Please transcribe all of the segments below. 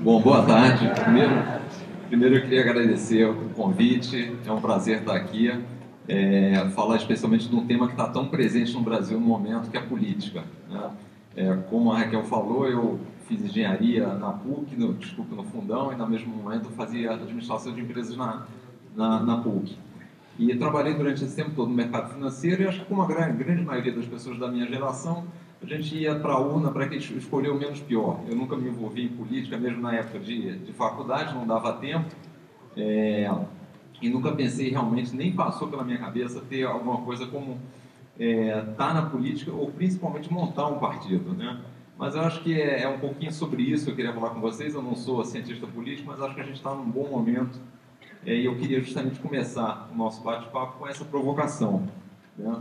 Bom, boa tarde. Primeiro eu queria agradecer o convite, é um prazer estar aqui, falar especialmente de um tema que está tão presente no Brasil no momento, que é a política, né? Como a Raquel falou, eu fiz engenharia na PUC, no Fundão, e no mesmo momento eu fazia administração de empresas na PUC. E trabalhei durante esse tempo todo no mercado financeiro e acho que, como a grande maioria das pessoas da minha geração, a gente ia para a urna para escolher o menos pior. Eu nunca me envolvi em política, mesmo na época de faculdade, não dava tempo. É, e nunca pensei realmente, nem passou pela minha cabeça ter alguma coisa como estar na política ou principalmente montar um partido, né? Mas eu acho que é um pouquinho sobre isso que eu queria falar com vocês. Eu não sou cientista político, mas acho que a gente está num bom momento e eu queria justamente começar o nosso bate-papo com essa provocação, né?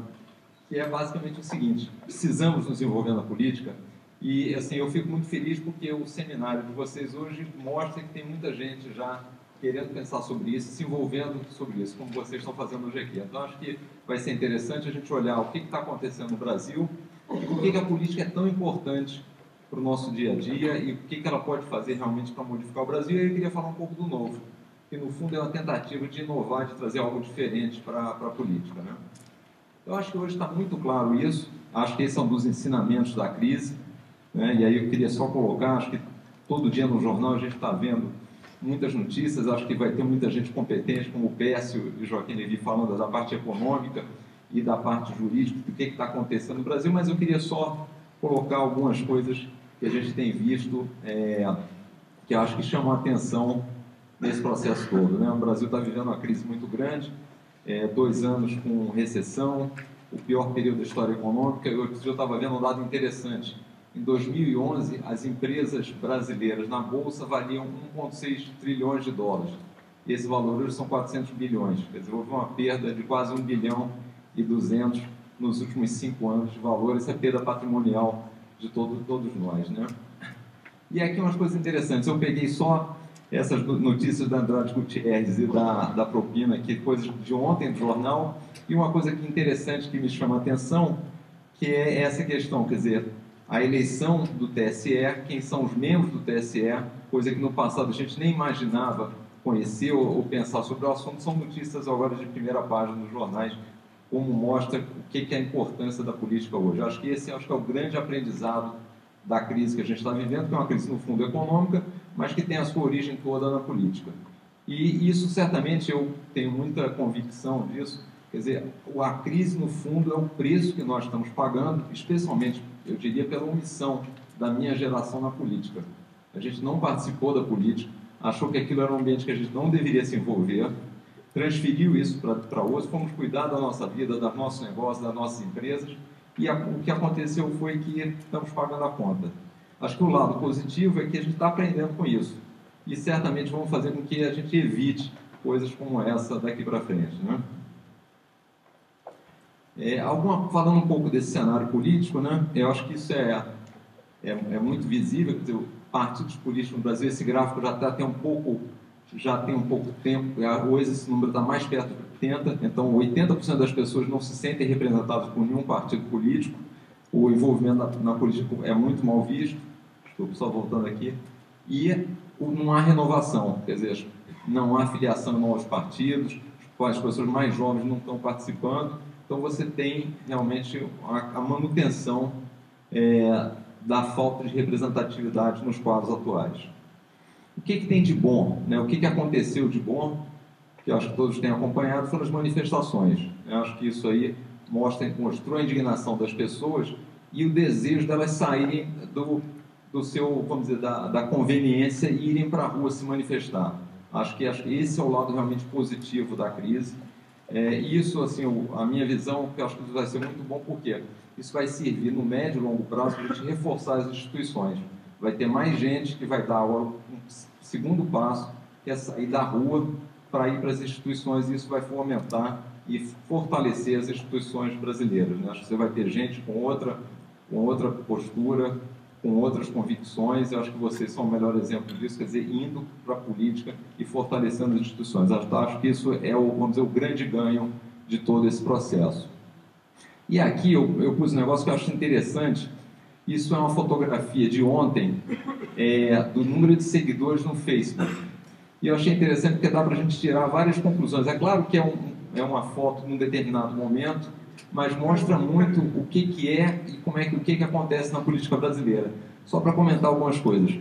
Que é basicamente o seguinte: precisamos nos envolver na política e assim eu fico muito feliz porque o seminário de vocês hoje mostra que tem muita gente já querendo pensar sobre isso, se envolvendo sobre isso, como vocês estão fazendo hoje aqui. Então acho que vai ser interessante a gente olhar o que está acontecendo no Brasil e por que a política é tão importante para o nosso dia a dia e o que ela pode fazer realmente para modificar o Brasil. E aí eu queria falar um pouco do novo, que no fundo é uma tentativa de inovar, de trazer algo diferente para a política, né? Eu acho que hoje está muito claro isso, acho que esse é um dos ensinamentos da crise, né? E aí eu queria só colocar, acho que todo dia no jornal a gente está vendo muitas notícias, acho que vai ter muita gente competente, como o Pécio e o Joaquim Levy, falando da parte econômica e da parte jurídica, do que está acontecendo no Brasil, mas eu queria só colocar algumas coisas que a gente tem visto, que eu acho que chamam a atenção nesse processo todo, né? O Brasil está vivendo uma crise muito grande, 2 anos com recessão, o pior período da história econômica. Eu estava vendo um dado interessante. Em 2011, as empresas brasileiras na Bolsa valiam 1,6 trilhões de dólares. E esse valor hoje são 400 bilhões. Quer dizer, houve uma perda de quase 1 bilhão e 200 nos últimos 5 anos de valor. Isso é perda patrimonial de todos nós, né? E aqui umas coisas interessantes. Eu peguei só essas notícias da Andrade Gutierrez e da propina, que coisas de ontem do jornal, e uma coisa que interessante que me chama a atenção, que é essa questão, quer dizer, a eleição do TSE, quem são os membros do TSE, coisa que no passado a gente nem imaginava conhecer ou pensar sobre o assunto, são notícias agora de primeira página nos jornais, como mostra o que é a importância da política hoje. Acho que esse é o grande aprendizado da crise que a gente está vivendo, que é uma crise no fundo econômica, mas que tem a sua origem toda na política. E isso certamente eu tenho muita convicção disso. Quer dizer, a crise no fundo é o preço que nós estamos pagando, especialmente, eu diria, pela omissão da minha geração na política. A gente não participou da política, achou que aquilo era um ambiente que a gente não deveria se envolver, transferiu isso para outros, fomos cuidar da nossa vida, dos nossos negócios, das nossas empresas, e o que aconteceu foi que estamos pagando a conta. Acho que o lado positivo é que a gente está aprendendo com isso. E certamente vamos fazer com que a gente evite coisas como essa daqui para frente, né? Falando um pouco desse cenário político, né? Eu acho que isso é muito visível. Quer dizer, partidos políticos no Brasil, esse gráfico já tem um pouco tempo. Hoje esse número está mais perto de 80%, então 80% das pessoas não se sentem representadas por nenhum partido político. O envolvimento na política é muito mal visto. Estou só voltando aqui. E não há renovação, quer dizer, não há filiação em novos partidos, as pessoas mais jovens não estão participando. Então você tem realmente a manutenção da falta de representatividade nos quadros atuais. O que tem de bom, né? O que aconteceu de bom, que eu acho que todos têm acompanhado, foram as manifestações. Eu acho que isso aí mostrou a indignação das pessoas e o desejo delas saírem do seu, vamos dizer, da conveniência e irem para a rua se manifestar. Acho que esse é o lado realmente positivo da crise. Isso, assim, a minha visão, que eu acho que vai ser muito bom, porque isso vai servir no médio e longo prazo para a gente reforçar as instituições. Vai ter mais gente que vai dar um segundo passo, que é sair da rua para ir para as instituições, e isso vai fomentar e fortalecer as instituições brasileiras, né? Acho que você vai ter gente com outra postura, com outras convicções. Eu acho que vocês são o melhor exemplo disso, quer dizer, indo para a política e fortalecendo as instituições. Acho que isso é vamos dizer, o grande ganho de todo esse processo. E aqui eu pus um negócio que eu acho interessante, Isso é uma fotografia de ontem do número de seguidores no Facebook. E eu achei interessante porque dá para a gente tirar várias conclusões. É claro que é uma foto num determinado momento, mas mostra muito o que é e o que acontece na política brasileira. Só para comentar algumas coisas.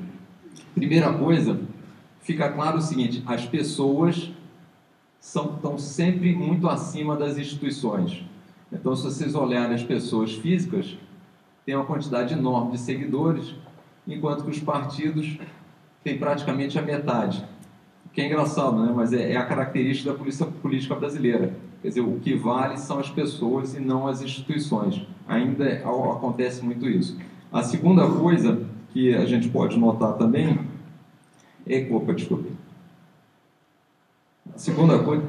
Primeira coisa, fica claro o seguinte: as pessoas estão sempre muito acima das instituições. Então, se vocês olharem as pessoas físicas, tem uma quantidade enorme de seguidores, enquanto que os partidos têm praticamente a metade. O que é engraçado, né? Mas é a característica da política brasileira. Quer dizer, o que vale são as pessoas e não as instituições. Ainda acontece muito isso. A segunda coisa que a gente pode notar também Opa, desculpe. A segunda coisa,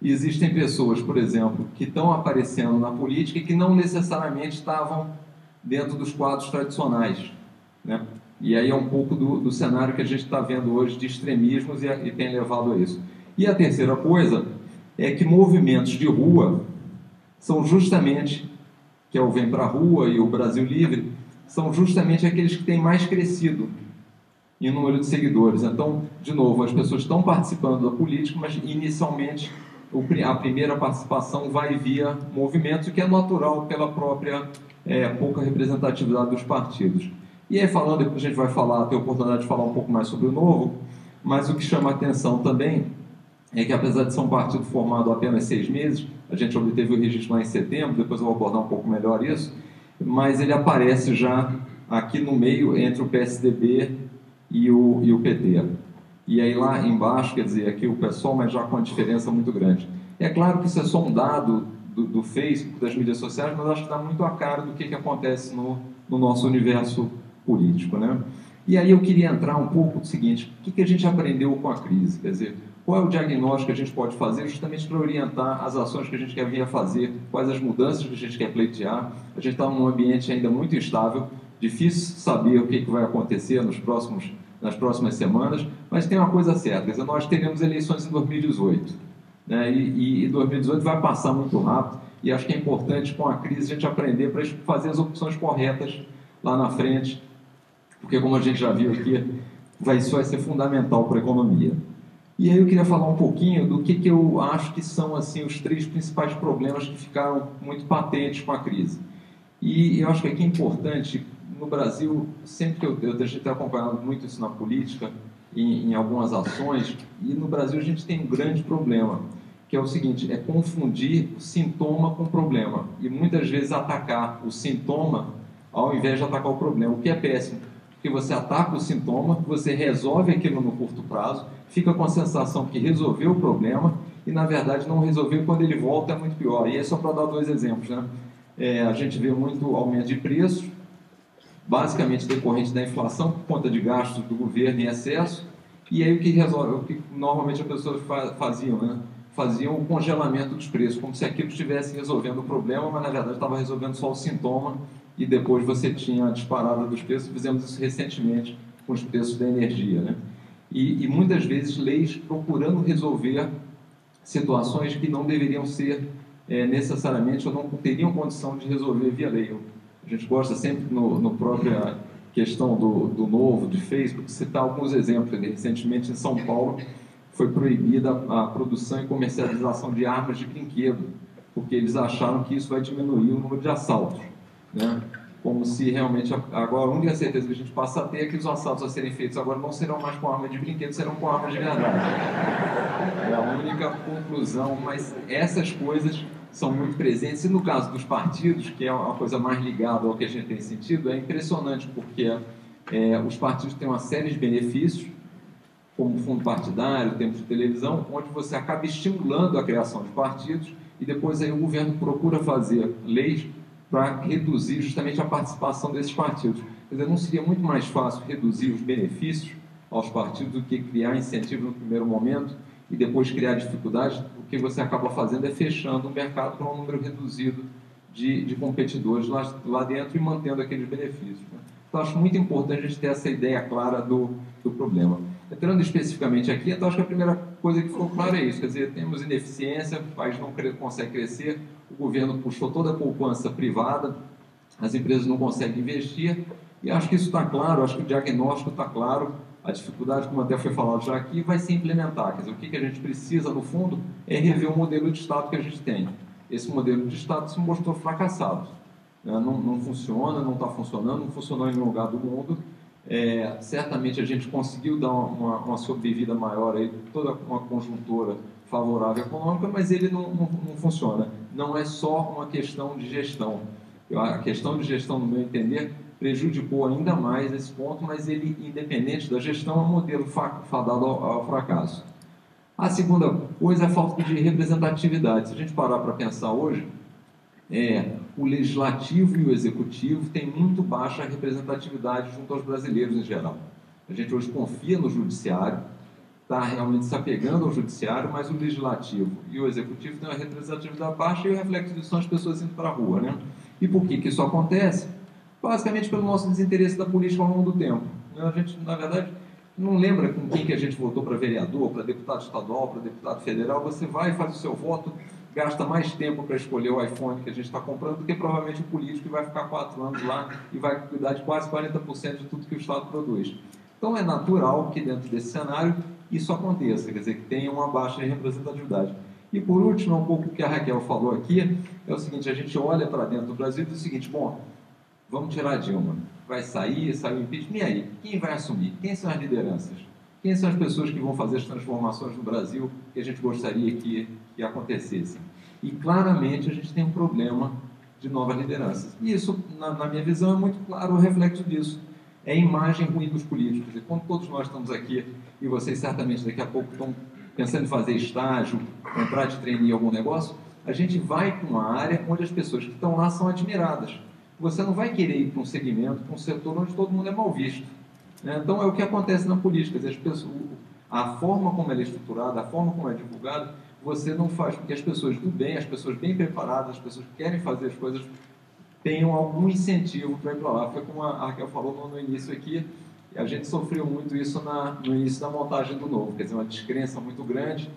existem pessoas, por exemplo, que estão aparecendo na política e que não necessariamente estavam dentro dos quadros tradicionais, né? E aí é um pouco do cenário que a gente está vendo hoje de extremismos e tem levado a isso. E a terceira coisa é que movimentos de rua são justamente, que é o Vem Pra Rua e o Brasil Livre, são justamente aqueles que têm mais crescido em número de seguidores. Então, de novo, as pessoas estão participando da política, mas inicialmente a primeira participação vai via movimentos, o que é natural pela própria pouca representatividade dos partidos. E aí, falando, depois a gente vai ter a oportunidade de falar um pouco mais sobre o Novo, mas o que chama a atenção também é que, apesar de ser um partido formado há apenas 6 meses, a gente obteve o registro lá em setembro, depois eu vou abordar um pouco melhor isso, mas ele aparece já aqui no meio entre o PSDB e o PT. E aí lá embaixo, quer dizer, aqui o PSOL, mas já com uma diferença muito grande. É claro que isso é só um dado do Facebook, das mídias sociais, mas acho que dá muito a cara do que acontece no nosso universo político, né? E aí eu queria entrar um pouco no seguinte: o que a gente aprendeu com a crise? Quer dizer, qual é o diagnóstico que a gente pode fazer justamente para orientar as ações que a gente quer vir a fazer, quais as mudanças que a gente quer pleitear. A gente está num ambiente ainda muito instável, difícil saber o que vai acontecer nas próximas semanas, mas tem uma coisa certa: quer dizer, nós teremos eleições em 2018, né? E 2018 vai passar muito rápido, e acho que é importante, com a crise, a gente aprender para fazer as opções corretas lá na frente, porque, como a gente já viu aqui, isso vai ser fundamental para a economia. E aí eu queria falar um pouquinho do que eu acho que são assim, os 3 principais problemas que ficaram muito patentes com a crise. E eu acho que aqui é importante, no Brasil, sempre que eu tenho acompanhado muito isso na política, em algumas ações, e no Brasil a gente tem um grande problema, que é o seguinte: é confundir o sintoma com o problema, e muitas vezes atacar o sintoma ao invés de atacar o problema, o que é péssimo, porque você ataca o sintoma, você resolve aquilo no curto prazo, fica com a sensação que resolveu o problema, e na verdade não resolveu, quando ele volta é muito pior. E é só para dar 2 exemplos, né? A gente vê muito aumento de preços, basicamente decorrente da inflação, por conta de gastos do governo em excesso, e aí o que normalmente as pessoas faziam, né? Faziam o congelamento dos preços, como se aquilo estivesse resolvendo o problema, mas na verdade estava resolvendo só o sintoma, e depois você tinha a disparada dos preços. Fizemos isso recentemente com os preços da energia, né? E muitas vezes leis procurando resolver situações que não deveriam ser necessariamente, ou não teriam condição de resolver via lei. A gente gosta sempre, no própria questão do Novo, de Facebook, citar alguns exemplos. Recentemente, em São Paulo, foi proibida a produção e comercialização de armas de brinquedo, porque eles acharam que isso vai diminuir o número de assaltos, né? Como se realmente, agora a única certeza que a gente passa a ter é que os assaltos a serem feitos agora não serão mais com arma de brinquedo, serão com armas de verdade. É a única conclusão, mas essas coisas são muito presentes. E no caso dos partidos, que é uma coisa mais ligada ao que a gente tem sentido, é impressionante, porque os partidos têm uma série de benefícios, como fundo partidário, tempo de televisão, onde você acaba estimulando a criação de partidos, e depois aí o governo procura fazer leis para reduzir justamente a participação desses partidos. Quer dizer, não seria muito mais fácil reduzir os benefícios aos partidos do que criar incentivos no primeiro momento e depois criar dificuldades? O que você acaba fazendo é fechando o mercado para um número reduzido de competidores lá dentro e mantendo aqueles benefícios, né? Então, acho muito importante a gente ter essa ideia clara do problema. Entrando especificamente aqui, então, acho que a primeira coisa que ficou clara é isso: quer dizer, temos ineficiência, o país não consegue crescer, o governo puxou toda a poupança privada, as empresas não conseguem investir, e acho que isso está claro, acho que o diagnóstico está claro, a dificuldade, como até foi falado já aqui, vai se implementar. Quer dizer, o que a gente precisa, no fundo, é rever o modelo de Estado que a gente tem. Esse modelo de Estado se mostrou fracassado. Não funciona, não está funcionando, não funcionou em nenhum lugar do mundo. Certamente a gente conseguiu dar uma sobrevida maior aí, toda uma conjuntura favorável econômica, mas ele não funciona. Não é só uma questão de gestão. A questão de gestão, no meu entender, prejudicou ainda mais esse ponto, mas ele, independente da gestão, é um modelo fadado ao fracasso. A segunda coisa é a falta de representatividade. Se a gente parar para pensar hoje, o legislativo e o executivo têm muito baixa representatividade junto aos brasileiros em geral. A gente hoje confia no judiciário, está realmente se apegando ao judiciário, mas o legislativo e o executivo têm uma representatividade baixa e o reflexo disso são as pessoas indo para a rua, né? E por que isso acontece? Basicamente pelo nosso desinteresse da política ao longo do tempo. A gente, na verdade, não lembra com quem que a gente votou para vereador, para deputado estadual, para deputado federal. Você vai e faz o seu voto, gasta mais tempo para escolher o iPhone que a gente está comprando do que provavelmente o político que vai ficar 4 anos lá e vai cuidar de quase 40% de tudo que o Estado produz. Então é natural que dentro desse cenário isso aconteça, quer dizer, que tenha uma baixa representatividade. E por último, um pouco o que a Raquel falou aqui, é o seguinte, a gente olha para dentro do Brasil e diz o seguinte, bom, vamos tirar a Dilma, vai sair o impeachment, e aí? Quem vai assumir? Quem são as lideranças? Quem são as pessoas que vão fazer as transformações no Brasil que a gente gostaria que acontecessem? E claramente a gente tem um problema de novas lideranças. E isso, na minha visão, é muito claro o reflexo disso. É a imagem ruim dos políticos. E quando todos nós estamos aqui, e vocês certamente daqui a pouco estão pensando em fazer estágio, entrar de trainee em algum negócio, a gente vai para uma área onde as pessoas que estão lá são admiradas. Você não vai querer ir para um segmento, para um setor onde todo mundo é mal visto. Então, é o que acontece na política. As pessoas, a forma como ela é estruturada, a forma como é divulgada, você não faz com que as pessoas do bem, as pessoas bem preparadas, as pessoas que querem fazer as coisas, tenham algum incentivo para ir para lá. Foi como a Raquel falou no início aqui, a gente sofreu muito isso no início da montagem do Novo, quer dizer, uma descrença muito grande,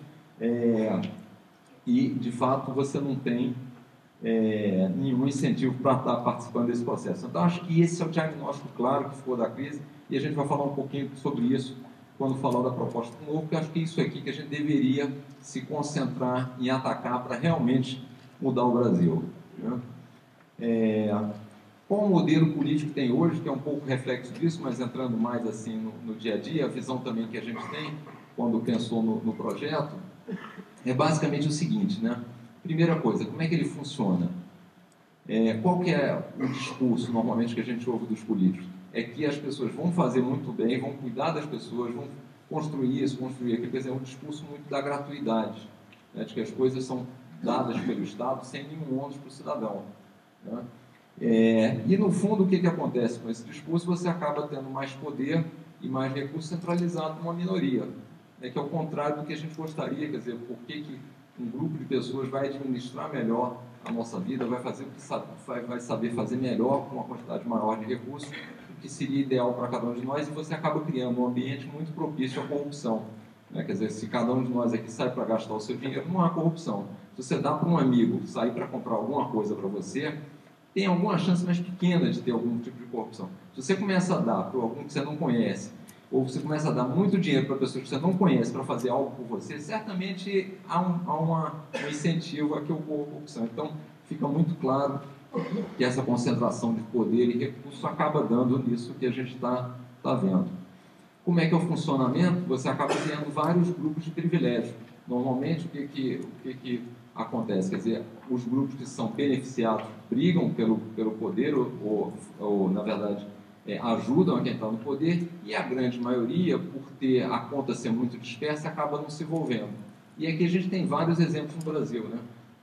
e, de fato, você não tem nenhum incentivo para estar participando desse processo. Então, acho que esse é o diagnóstico claro que ficou da crise, e a gente vai falar um pouquinho sobre isso quando falar da proposta do Novo, porque acho que é isso aqui que a gente deveria se concentrar em atacar para realmente mudar o Brasil. Qual o modelo político que tem hoje, que é um pouco reflexo disso, mas entrando mais assim no dia a dia, a visão também que a gente tem quando pensou no projeto, é basicamente o seguinte, né? Primeira coisa, como é que ele funciona? Qual que é o discurso, normalmente, que a gente ouve dos políticos? É que as pessoas vão fazer muito bem, vão cuidar das pessoas, vão construir isso, construir aquilo. Quer dizer, é um discurso muito da gratuidade, né? De que as coisas são dadas pelo Estado sem nenhum ônus para o cidadão, né? E, no fundo, o que acontece com esse discurso? Você acaba tendo mais poder e mais recurso centralizado numa minoria, né? Que é o contrário do que a gente gostaria. Quer dizer, por que um grupo de pessoas vai administrar melhor a nossa vida, vai fazer o que vai saber fazer melhor com uma quantidade maior de recursos, o que seria ideal para cada um de nós, e você acaba criando um ambiente muito propício à corrupção, né? Quer dizer, se cada um de nós aqui sai para gastar o seu dinheiro, não há corrupção. Se você dá para um amigo sair para comprar alguma coisa para você, tem alguma chance mais pequena de ter algum tipo de corrupção. Se você começa a dar para algum que você não conhece, ou você começa a dar muito dinheiro para pessoas que você não conhece para fazer algo por você, certamente há um incentivo a que ocorra corrupção. Então, fica muito claro que essa concentração de poder e recurso acaba dando nisso que a gente está vendo. Como é que é o funcionamento? Você acaba tendo vários grupos de privilégio. Normalmente, o que acontece? Quer dizer, os grupos que são beneficiados brigam pelo poder ou na verdade, ajudam a quem está no poder, e a grande maioria, por ter a conta ser muito dispersa, acaba não se envolvendo. E aqui a gente tem vários exemplos no Brasil, né?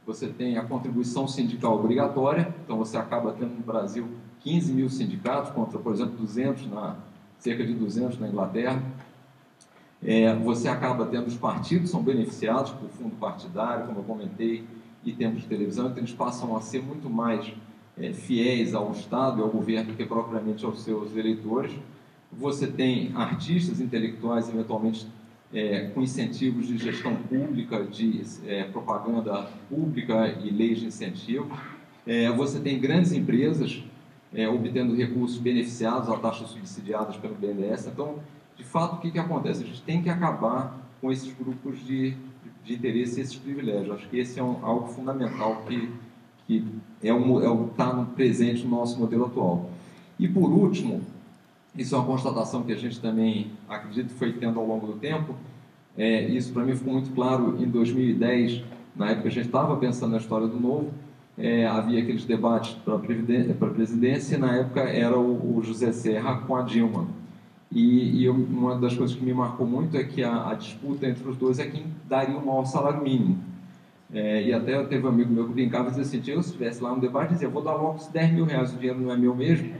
Você tem a contribuição sindical obrigatória, então você acaba tendo no Brasil 15 mil sindicatos contra, por exemplo, cerca de 200 na Inglaterra. Você acaba tendo os partidos, são beneficiados por fundo partidário, como eu comentei, e tempos de televisão, então eles passam a ser muito mais fiéis ao Estado e ao governo do que propriamente aos seus eleitores. Você tem artistas intelectuais, eventualmente, com incentivos de gestão pública, de propaganda pública e leis de incentivo. Você tem grandes empresas obtendo recursos beneficiados a taxas subsidiadas pelo BNDES. Então, de fato, o que acontece? A gente tem que acabar com esses grupos de interesse e esses privilégios. Acho que esse é algo fundamental que está presente no nosso modelo atual. E, por último, isso é uma constatação que a gente também acredita que foi tendo ao longo do tempo. Isso, para mim, ficou muito claro em 2010, na época a gente estava pensando na história do Novo, havia aqueles debates para a presidência, e na época era o José Serra com a Dilma. E uma das coisas que me marcou muito é que a disputa entre os dois é quem daria o maior salário mínimo. E até teve um amigo meu que brincava e dizia assim: eu, se estivesse lá no debate, dizia, vou dar logo os 10 mil reais, o dinheiro não é meu mesmo.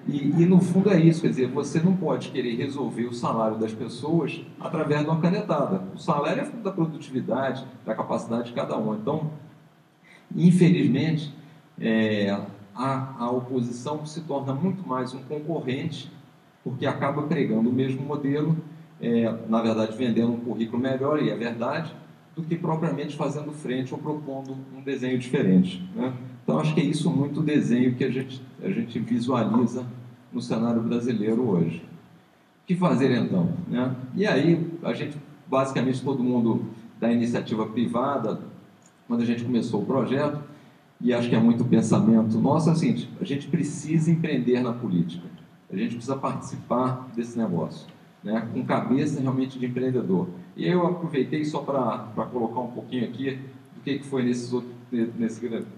E no fundo é isso, quer dizer, você não pode querer resolver o salário das pessoas através de uma canetada. O salário é fruto da produtividade, da capacidade de cada um. Então, infelizmente, a oposição se torna muito mais um concorrente, porque acaba pregando o mesmo modelo, na verdade vendendo um currículo melhor, e é verdade, do que propriamente fazendo frente ou propondo um desenho diferente, né? Então, acho que é isso muito o desenho que a gente visualiza no cenário brasileiro hoje. O que fazer, então, né? E aí, a gente, basicamente, todo mundo da iniciativa privada, quando a gente começou o projeto, e acho que é muito pensamento nosso, é o seguinte: a gente precisa empreender na política, a gente precisa participar desse negócio, né, com cabeça realmente de empreendedor. E eu aproveitei só para colocar um pouquinho aqui do que foi nesse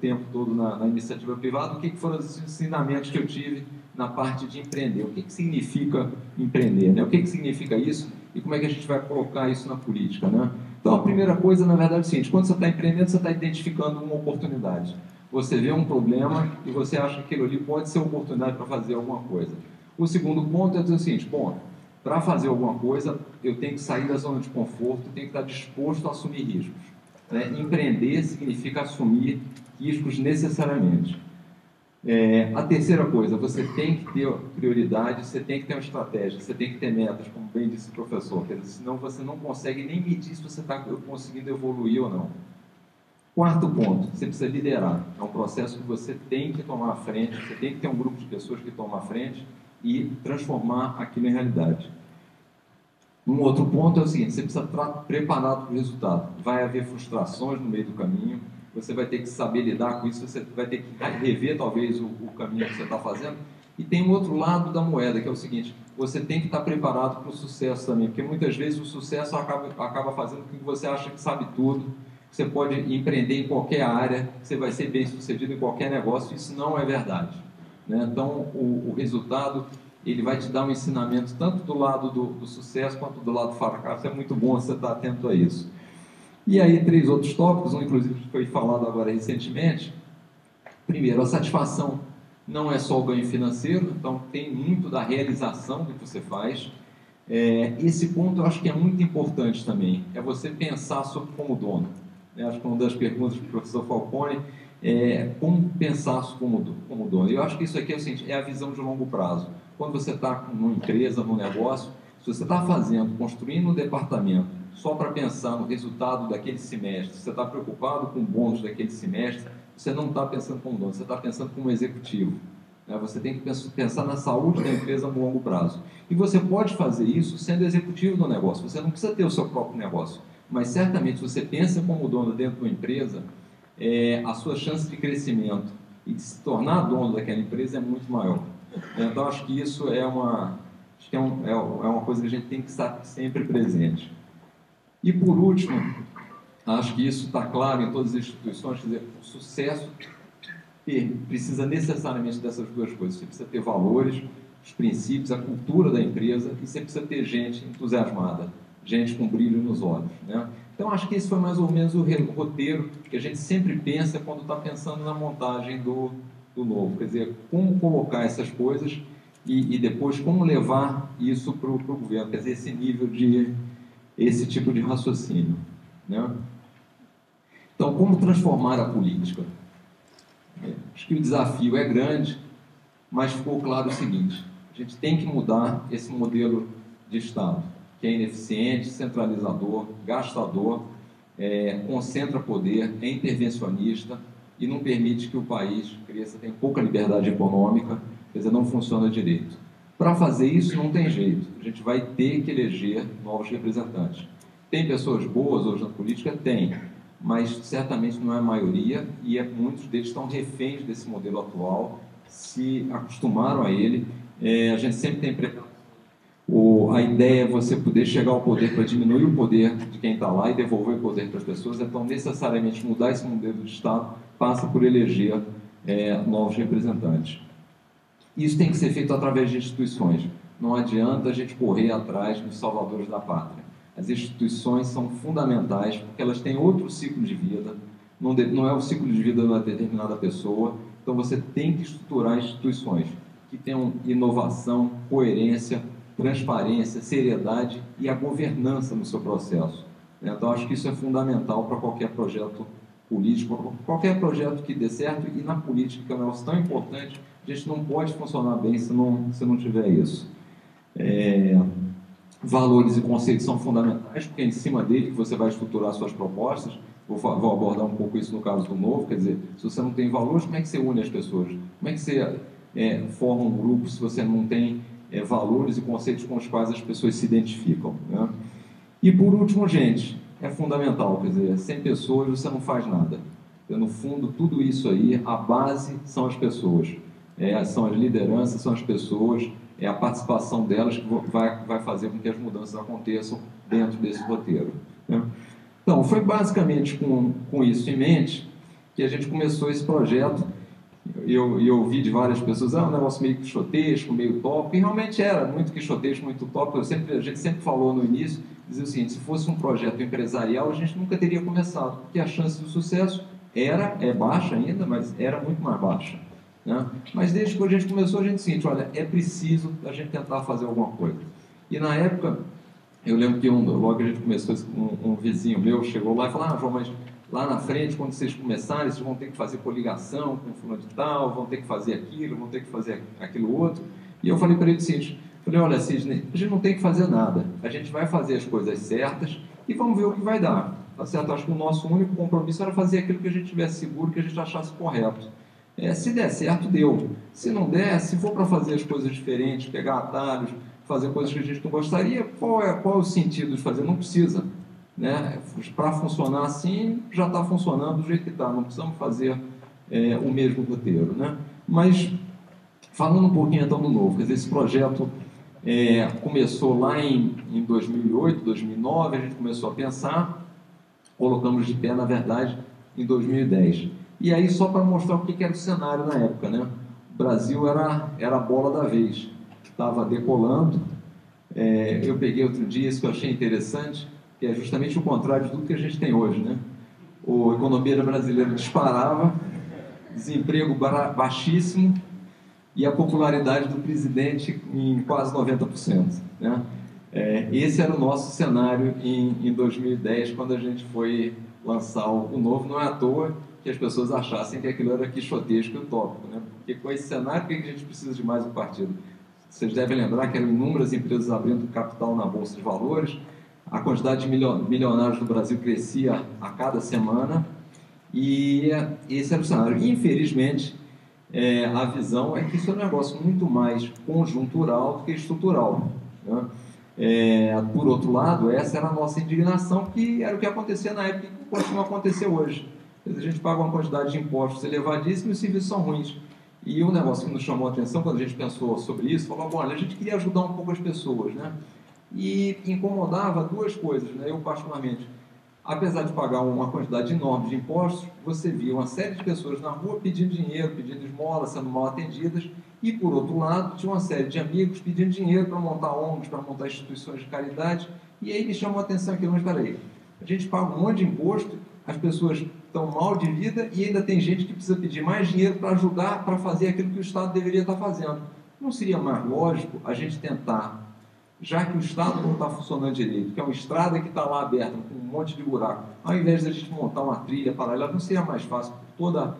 tempo todo na iniciativa privada, o que foram os ensinamentos que eu tive na parte de empreender. O que significa empreender, né? O que significa isso e como é que a gente vai colocar isso na política, né? Então, a primeira coisa, na verdade, é o seguinte: quando você está empreendendo, você está identificando uma oportunidade. Você vê um problema e você acha que aquilo ali pode ser uma oportunidade para fazer alguma coisa. O segundo ponto é dizer o seguinte: bom, para fazer alguma coisa, eu tenho que sair da zona de conforto, tenho que estar disposto a assumir riscos, né? Empreender significa assumir riscos necessariamente. A terceira coisa, você tem que ter prioridade, você tem que ter uma estratégia, você tem que ter metas, como bem disse o professor, quer dizer, senão você não consegue nem medir se você está conseguindo evoluir ou não. Quarto ponto, você precisa liderar. É um processo que você tem que tomar à frente, você tem que ter um grupo de pessoas que tomam à frente e transformar aquilo em realidade. Um outro ponto é o seguinte: você precisa estar preparado para o resultado. Vai haver frustrações no meio do caminho, você vai ter que saber lidar com isso, você vai ter que rever talvez o caminho que você está fazendo. E tem um outro lado da moeda, que é o seguinte: você tem que estar preparado para o sucesso também, porque muitas vezes o sucesso acaba fazendo com que você acha que sabe tudo, você pode empreender em qualquer área, você vai ser bem sucedido em qualquer negócio. Isso não é verdade, né? Então, o resultado, ele vai te dar um ensinamento tanto do lado do sucesso quanto do lado do fracasso. É muito bom você estar atento a isso. E aí, 3 outros tópicos, um inclusive foi falado agora recentemente. Primeiro, a satisfação não é só o ganho financeiro, então tem muito da realização do que você faz. Esse ponto eu acho que é muito importante também, é você pensar sobre como dono. Acho que uma das perguntas do professor Falcone como pensar como dono. Eu acho que isso aqui é o seguinte: é a visão de longo prazo. Quando você está numa empresa, num negócio, se você está construindo um departamento só para pensar no resultado daquele semestre, se você está preocupado com o bônus daquele semestre, você não está pensando como dono, você está pensando como executivo. Você tem que pensar na saúde da empresa no longo prazo. E você pode fazer isso sendo executivo do negócio. Você não precisa ter o seu próprio negócio, mas certamente, se você pensa como dono dentro de uma empresa, a sua chance de crescimento e de se tornar dono daquela empresa é muito maior. Então, acho que isso é uma coisa que a gente tem que estar sempre presente. E, por último, acho que isso está claro em todas as instituições, quer dizer, o sucesso precisa necessariamente dessas duas coisas. Você precisa ter valores, os princípios, a cultura da empresa, e você precisa ter gente entusiasmada, gente com brilho nos olhos, né? Então, acho que esse foi mais ou menos o roteiro que a gente sempre pensa quando está pensando na montagem do novo. Quer dizer, como colocar essas coisas e depois como levar isso para o governo. Quer dizer, esse tipo de raciocínio, né? Então, como transformar a política? Acho que o desafio é grande, mas ficou claro o seguinte: a gente tem que mudar esse modelo de Estado, que é ineficiente, centralizador, gastador, concentra poder, é intervencionista e não permite que o país cresça, tem pouca liberdade econômica, quer dizer, não funciona direito. Para fazer isso não tem jeito, a gente vai ter que eleger novos representantes. Tem pessoas boas hoje na política? Tem, mas certamente não é a maioria e muitos deles estão reféns desse modelo atual, se acostumaram a ele. A gente sempre tem a ideia é você poder chegar ao poder para diminuir o poder de quem está lá e devolver o poder para as pessoas, então necessariamente mudar esse modelo de Estado passa por eleger novos representantes. Isso tem que ser feito através de instituições. Não adianta a gente correr atrás dos salvadores da pátria. As instituições são fundamentais porque elas têm outro ciclo de vida, não é o ciclo de vida de uma determinada pessoa, então você tem que estruturar instituições que tenham inovação, coerência, transparência, seriedade e a governança no seu processo. Então, acho que isso é fundamental para qualquer projeto político, qualquer projeto que dê certo, e na política, que é um negócio tão importante, a gente não pode funcionar bem se não tiver isso. Valores e conceitos são fundamentais, porque é em cima dele que você vai estruturar suas propostas. Vou abordar um pouco isso no caso do Novo, quer dizer, se você não tem valores, como é que você une as pessoas? Como é que você forma um grupo se você não tem valores e conceitos com os quais as pessoas se identificam, né? E por último, gente, é fundamental, quer dizer, sem pessoas você não faz nada. No fundo, tudo isso aí, a base são as pessoas, são as lideranças, são as pessoas, é a participação delas que vai fazer com que as mudanças aconteçam dentro desse roteiro, né? Então, foi basicamente com isso em mente que a gente começou esse projeto. Eu ouvi de várias pessoas, um negócio meio quixotesco, meio utópico, e realmente era muito quixotesco, muito utópico. A gente sempre falou no início, dizia o seguinte: se fosse um projeto empresarial, a gente nunca teria começado, porque a chance de sucesso é baixa ainda, mas era muito mais baixa, né? Mas desde que a gente começou, a gente sente, olha, é preciso a gente tentar fazer alguma coisa. E na época, eu lembro que logo que a gente começou, um vizinho meu chegou lá e falou: João, mas lá na frente, quando vocês começarem, vocês vão ter que fazer coligação com o fulano de tal, vão ter que fazer aquilo, vão ter que fazer aquilo outro. E eu falei para ele o seguinte, olha, Sidney, a gente não tem que fazer nada, a gente vai fazer as coisas certas e vamos ver o que vai dar, tá certo? Acho que o nosso único compromisso era fazer aquilo que a gente tivesse seguro, que a gente achasse correto. Se der certo, deu. Se não der, se for para fazer as coisas diferentes, pegar atalhos, fazer coisas que a gente não gostaria, qual é o sentido de fazer? Não precisa, né? Para funcionar assim, já está funcionando do jeito que está, não precisamos fazer o mesmo roteiro, né? Mas, falando um pouquinho então do Novo, quer dizer, esse projeto começou lá em 2008, 2009, a gente começou a pensar, colocamos de pé, na verdade, em 2010. E aí, só para mostrar o que era o cenário na época, né? O Brasil era a bola da vez, estava decolando. Eu peguei outro dia isso que eu achei interessante, que é justamente o contrário de tudo que a gente tem hoje, né? A economia brasileira disparava, desemprego baixíssimo e a popularidade do presidente em quase 90%, né? Esse era o nosso cenário em 2010, quando a gente foi lançar o Novo. Não é à toa que as pessoas achassem que aquilo era quixotesco e utópico, né? Porque com esse cenário, por que a gente precisa de mais um partido? Vocês devem lembrar que eram inúmeras empresas abrindo capital na Bolsa de Valores, a quantidade de milionários no Brasil crescia a cada semana, e esse era o cenário. Infelizmente, a visão é que isso é um negócio muito mais conjuntural do que estrutural, né? Por outro lado, essa era a nossa indignação, que era o que acontecia na época e continua a acontecer hoje. A gente paga uma quantidade de impostos elevadíssima e os serviços são ruins. E um negócio que nos chamou a atenção quando a gente pensou sobre isso, falou: olha, a gente queria ajudar um pouco as pessoas, né? E incomodava duas coisas, né? Eu particularmente, apesar de pagar uma quantidade enorme de impostos, você via uma série de pessoas na rua pedindo dinheiro, pedindo esmola, sendo mal atendidas, e por outro lado, tinha uma série de amigos pedindo dinheiro para montar ONGs, para montar instituições de caridade, e aí me chamou a atenção aquilo, mas peraí, a gente paga um monte de imposto, as pessoas estão mal de vida e ainda tem gente que precisa pedir mais dinheiro para ajudar, para fazer aquilo que o Estado deveria estar fazendo. Não seria mais lógico a gente tentar, já que o Estado não está funcionando direito, que é uma estrada que está lá aberta, com um monte de buraco, ao invés de a gente montar uma trilha paralela, não seria mais fácil, por toda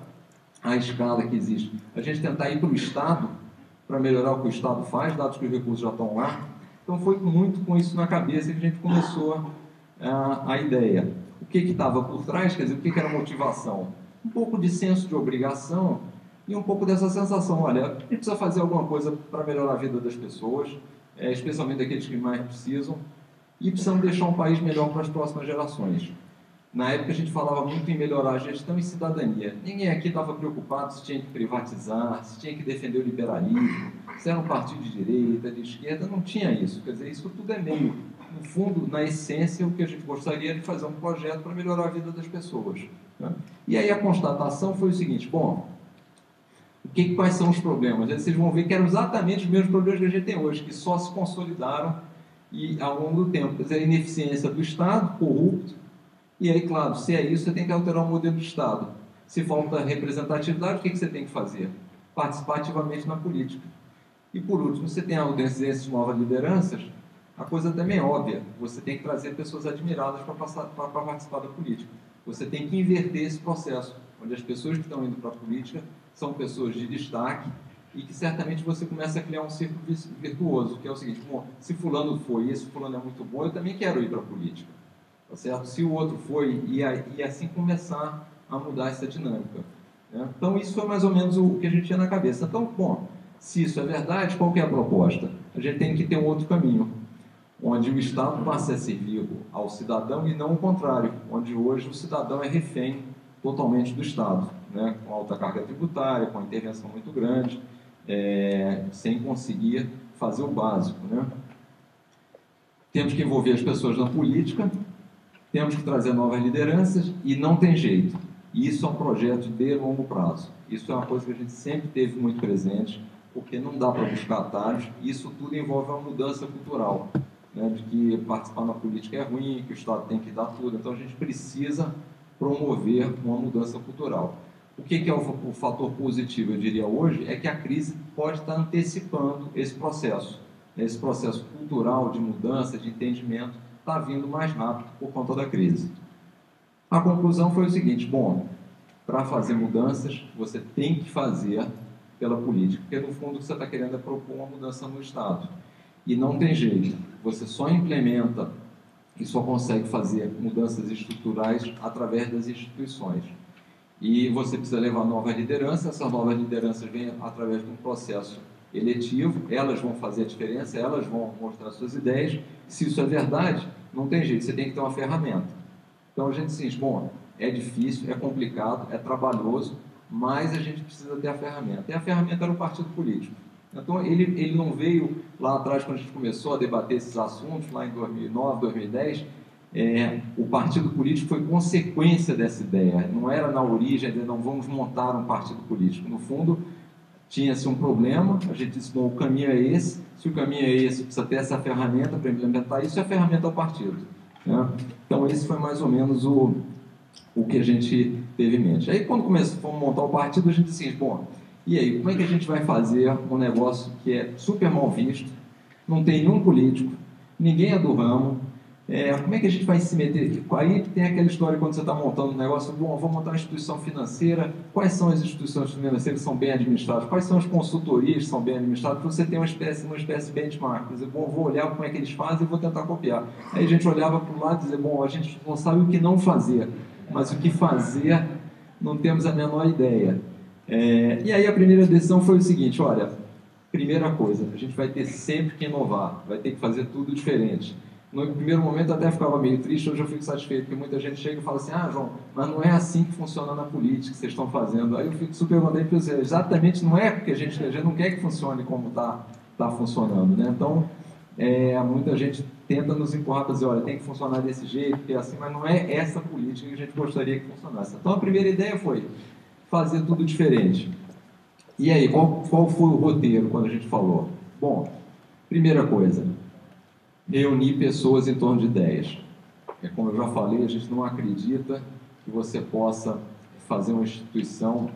a escala que existe, a gente tentar ir para o Estado, para melhorar o que o Estado faz, dados que os recursos já estão lá? Então foi muito com isso na cabeça que a gente começou a ideia. O que estava por trás, quer dizer, o que era a motivação? um pouco de senso de obrigação e um pouco dessa sensação, olha, a gente precisa fazer alguma coisa para melhorar a vida das pessoas, especialmente daqueles que mais precisam, e precisamos deixar um país melhor para as próximas gerações. Na época a gente falava muito em melhorar a gestão e cidadania. Ninguém aqui estava preocupado se tinha que privatizar, se tinha que defender o liberalismo, se era um partido de direita, de esquerda, não tinha isso. Quer dizer, isso tudo é meio, no fundo, na essência, o que a gente gostaria de fazer um projeto para melhorar a vida das pessoas. Né? E aí a constatação foi o seguinte, bom, quais são os problemas? Vocês vão ver que eram exatamente os mesmos problemas que a gente tem hoje, que só se consolidaram ao longo do tempo. Quer dizer, a ineficiência do Estado, corrupto. E aí, claro, se é isso, você tem que alterar o modelo do Estado. Se falta representatividade, o que você tem que fazer? Participar ativamente na política. E, por último, você tem a ausência de novas lideranças, a coisa também é óbvia. Você tem que trazer pessoas admiradas para participar da política. Você tem que inverter esse processo, onde as pessoas que estão indo para a política são pessoas de destaque e que certamente você começa a criar um círculo virtuoso, que é o seguinte, bom, se fulano foi e esse fulano é muito bom, eu também quero ir para a política. Tá certo? Se o outro foi, e assim começar a mudar essa dinâmica. Né? Então, isso foi mais ou menos o que a gente tinha na cabeça. Então, bom, se isso é verdade, qual que é a proposta? A gente tem que ter um outro caminho, onde o Estado passe a servir ao cidadão e não o contrário, onde hoje o cidadão é refém totalmente do Estado, né? Com alta carga tributária, com a intervenção muito grande, sem conseguir fazer o básico. Né? Temos que envolver as pessoas na política, temos que trazer novas lideranças e não tem jeito. E isso é um projeto de longo prazo. Isso é uma coisa que a gente sempre teve muito presente, porque não dá para buscar atalhos. Isso tudo envolve uma mudança cultural, né, de que participar na política é ruim, que o Estado tem que dar tudo. Então a gente precisa promover uma mudança cultural. O que é o fator positivo, eu diria hoje, é que a crise pode estar antecipando esse processo cultural de mudança, de entendimento, está vindo mais rápido por conta da crise. A conclusão foi o seguinte, bom, para fazer mudanças, você tem que fazer pela política, porque no fundo o que você está querendo é propor uma mudança no Estado. E não tem jeito, você só implementa e só consegue fazer mudanças estruturais através das instituições. E você precisa levar novas lideranças, essas novas lideranças vêm através de um processo eletivo, elas vão fazer a diferença, elas vão mostrar suas ideias. Se isso é verdade, não tem jeito, você tem que ter uma ferramenta. Então a gente diz, bom, é difícil, é complicado, é trabalhoso, mas a gente precisa ter a ferramenta. E a ferramenta era o partido político. Então ele não veio lá atrás, quando a gente começou a debater esses assuntos, lá em 2009, 2010, o partido político foi consequência dessa ideia. Não era na origem, não vamos montar um partido político. No fundo, tinha-se um problema, a gente disse, bom, o caminho é esse, se o caminho é esse, precisa ter essa ferramenta para implementar isso, e a ferramenta é o partido. Né? Então, esse foi mais ou menos o que a gente teve em mente. Aí, quando fomos montar o partido, a gente disse, bom, e aí, como é que a gente vai fazer um negócio que é super mal visto, não tem nenhum político, ninguém é do ramo, como é que a gente vai se meter? Aí tem aquela história quando você está montando um negócio, bom, vou montar uma instituição financeira, quais são as instituições financeiras que são bem administradas, quais são as consultorias que são bem administradas, para você ter uma espécie de benchmark, dizer, bom, vou olhar como é que eles fazem e vou tentar copiar. Aí a gente olhava para o lado e dizia, bom, a gente não sabe o que não fazer, mas o que fazer não temos a menor ideia. E aí a primeira decisão foi o seguinte, olha, primeira coisa, a gente vai ter sempre que inovar, vai ter que fazer tudo diferente. No primeiro momento até ficava meio triste, hoje eu fico satisfeito, porque muita gente chega e fala assim, João, mas não é assim que funciona na política que vocês estão fazendo. Aí eu fico super contente, porque exatamente não é porque a gente não quer que funcione como está funcionando. Né? Então, muita gente tenta nos empurrar para dizer, olha, tem que funcionar desse jeito, porque é assim, mas não é essa política que a gente gostaria que funcionasse. Então, a primeira ideia foi fazer tudo diferente. E aí, qual foi o roteiro quando a gente falou? Bom, primeira coisa, reunir pessoas em torno de ideias. Como eu já falei, a gente não acredita que você possa fazer uma instituição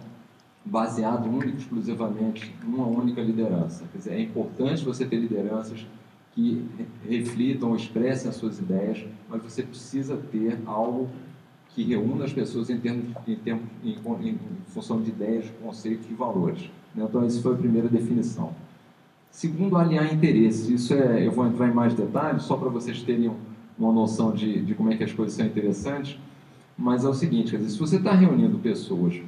baseada única e exclusivamente numa única liderança. Quer dizer, é importante você ter lideranças que reflitam, expressem as suas ideias, mas você precisa ter algo que reúna as pessoas em função de ideias, conceitos e valores. Então, essa foi a primeira definição. Segundo, alinhar interesses. Isso eu vou entrar em mais detalhes, só para vocês terem uma noção de como é que as coisas são interessantes. mas é o seguinte, quer dizer, se você está reunindo pessoas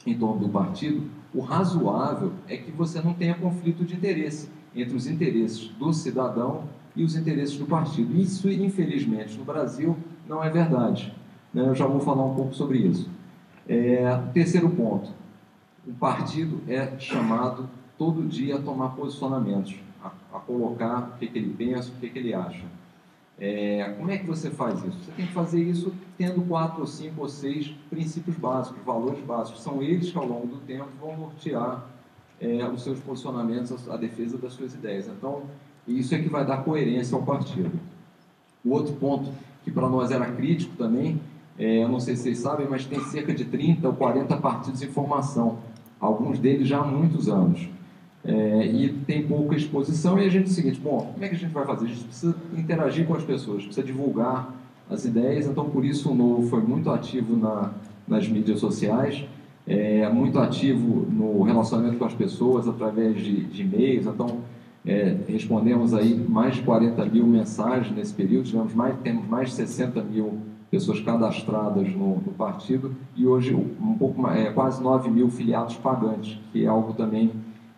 em torno do partido, o razoável é que você não tenha conflito de interesse entre os interesses do cidadão e os interesses do partido. Isso, infelizmente, no Brasil não é verdade, né? Eu já vou falar um pouco sobre isso. Terceiro ponto, o partido é chamado todo dia a tomar posicionamentos, a colocar o que ele pensa, o que ele acha. Como é que você faz isso? Você tem que fazer isso tendo 4 ou 5 ou 6 princípios básicos, valores básicos. São eles que, ao longo do tempo, vão nortear os seus posicionamentos, a defesa das suas ideias. Então, isso é que vai dar coerência ao partido. O outro ponto, que para nós era crítico também, eu não sei se vocês sabem, mas tem cerca de 30 ou 40 partidos em formação, alguns deles já há muitos anos. E tem pouca exposição, e a gente é o seguinte, bom, como é que a gente vai fazer? A gente precisa interagir com as pessoas, precisa divulgar as ideias, então por isso o Novo foi muito ativo nas mídias sociais, muito ativo no relacionamento com as pessoas através de e-mails, então respondemos aí mais de 40 mil mensagens nesse período, temos mais de 60 mil pessoas cadastradas no partido, e hoje quase 9 mil filiados pagantes, que é algo também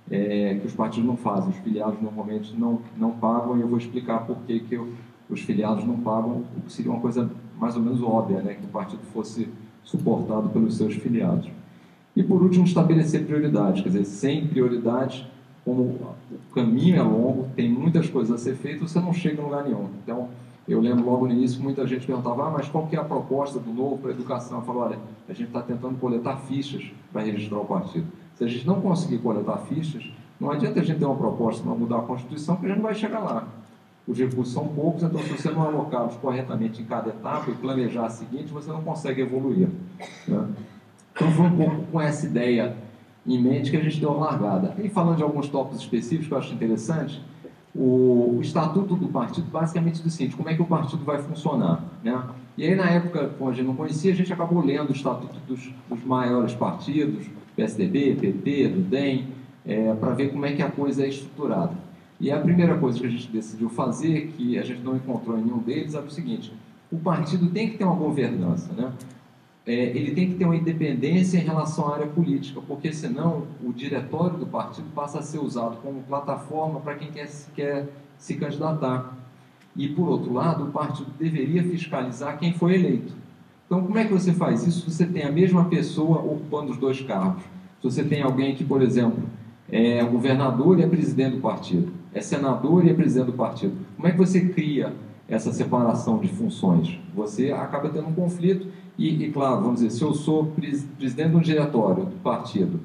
que os partidos não fazem. Os filiados normalmente não pagam, e eu vou explicar por que os filiados não pagam, o que seria uma coisa mais ou menos óbvia, né, que o partido fosse suportado pelos seus filiados. E por último, estabelecer prioridades, quer dizer, sem prioridades, como o caminho é longo, tem muitas coisas a ser feitas, você não chega em lugar nenhum. Então, eu lembro logo no início, muita gente perguntava, mas qual que é a proposta do Novo para a educação? Eu falo, olha, a gente está tentando coletar fichas para registrar o partido. Se a gente não conseguir coletar fichas, não adianta a gente ter uma proposta para mudar a Constituição, porque a gente não vai chegar lá. Os recursos são poucos, então se você não alocá-los corretamente em cada etapa e planejar a seguinte, você não consegue evoluir, né? Então foi um pouco com essa ideia em mente que a gente deu uma largada. E falando de alguns tópicos específicos que eu acho interessante, o estatuto do partido basicamente diz o seguinte, como é que o partido vai funcionar, né? E aí, na época, quando a gente não conhecia, a gente acabou lendo o estatuto dos maiores partidos, PSDB, PT, do DEM, para ver como é que a coisa é estruturada. E a primeira coisa que a gente decidiu fazer, que a gente não encontrou em nenhum deles, era o seguinte, o partido tem que ter uma governança, né? Ele tem que ter uma independência em relação à área política, porque senão o diretório do partido passa a ser usado como plataforma para quem quer se candidatar. E, por outro lado, o partido deveria fiscalizar quem foi eleito. Então, como é que você faz isso se você tem a mesma pessoa ocupando os 2 cargos? Se você tem alguém que, por exemplo, é governador e é presidente do partido, é senador e é presidente do partido, como é que você cria essa separação de funções? Você acaba tendo um conflito e claro, vamos dizer, se eu sou presidente de um diretório do partido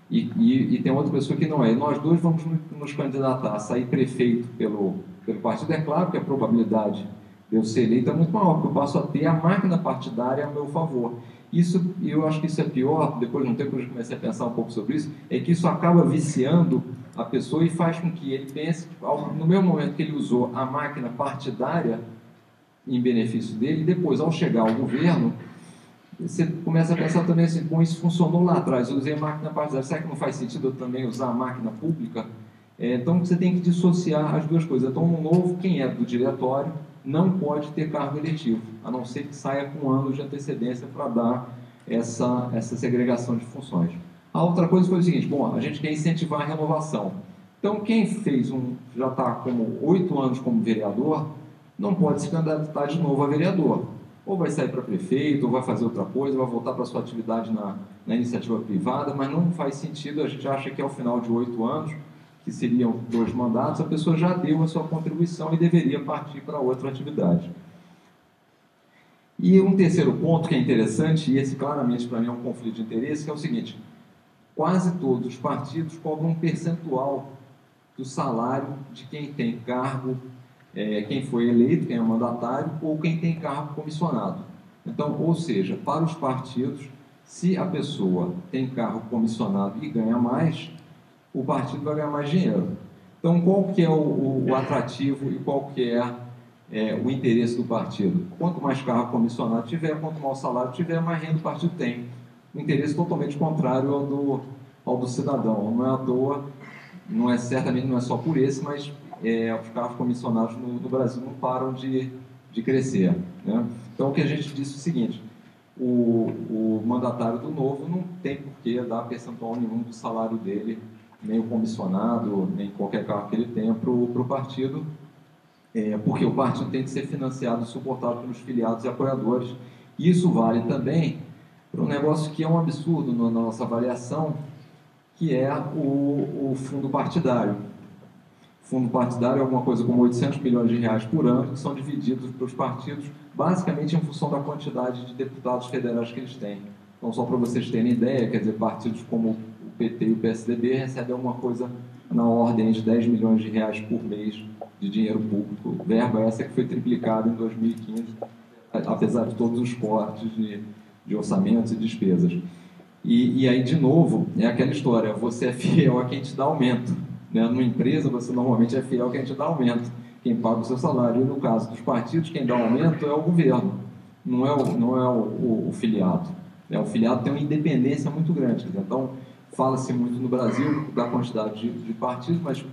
e tem outra pessoa que não é, e nós dois vamos nos candidatar a sair prefeito pelo partido, é claro que a probabilidade de eu ser eleito é muito maior, porque eu passo a ter a máquina partidária a meu favor. Isso, e eu acho que isso é pior, depois de um tempo que eu comecei a pensar um pouco sobre isso, é que isso acaba viciando a pessoa e faz com que ele pense, no mesmo momento que ele usou a máquina partidária em benefício dele, depois, ao chegar ao governo, você começa a pensar também assim, bom, isso funcionou lá atrás, eu usei a máquina partidária, será que não faz sentido eu também usar a máquina pública? Então, você tem que dissociar as duas coisas. Então, no Novo, quem é do diretório não pode ter cargo eletivo, a não ser que saia com anos de antecedência para dar essa segregação de funções. A outra coisa foi o seguinte, bom, a gente quer incentivar a renovação. Então, quem já está como 8 anos como vereador, não pode se candidatar de novo a vereador. Ou vai sair para prefeito, ou vai fazer outra coisa, vai voltar para a sua atividade na iniciativa privada, mas não faz sentido, a gente acha que ao final de 8 anos, que seriam 2 mandatos, a pessoa já deu a sua contribuição e deveria partir para outra atividade. E um terceiro ponto que é interessante, e esse claramente para mim é um conflito de interesse, que é o seguinte, quase todos os partidos cobram um percentual do salário de quem tem cargo, quem foi eleito, quem é mandatário, ou quem tem cargo comissionado. Então, ou seja, para os partidos, se a pessoa tem cargo comissionado e ganha mais, o partido vai ganhar mais dinheiro. Então, qual que é o atrativo e qual que é o interesse do partido? Quanto mais cargo comissionado tiver, quanto mais salário tiver, mais renda o partido tem. Um interesse totalmente contrário ao do cidadão. Não é à toa, certamente não é só por esse, mas os cargos comissionados no Brasil não param de crescer, né? Então, o que a gente disse é o seguinte, o mandatário do Novo não tem por que dar percentual nenhum do salário dele, nem o comissionado, nem qualquer cargo que ele tenha para o partido, porque o partido tem que ser financiado e suportado pelos filiados e apoiadores. E isso vale também para um negócio que é um absurdo na nossa avaliação, que é o fundo partidário. O fundo partidário é alguma coisa como 800 milhões de reais por ano, que são divididos para os partidos, basicamente em função da quantidade de deputados federais que eles têm. Então, só para vocês terem ideia, quer dizer, partidos como o PT e o PSDB recebem alguma coisa na ordem de 10 milhões de reais por mês de dinheiro público. Verba essa que foi triplicada em 2015, apesar de todos os cortes de orçamentos e despesas. E aí, de novo, é aquela história, você é fiel a quem te dá aumento. Né? Numa empresa, você normalmente é fiel a quem te dá aumento, quem paga o seu salário. E no caso dos partidos, quem dá aumento é o governo, não é o filiado. O filiado tem uma independência muito grande. Então, fala-se muito no Brasil da quantidade de partidos, mas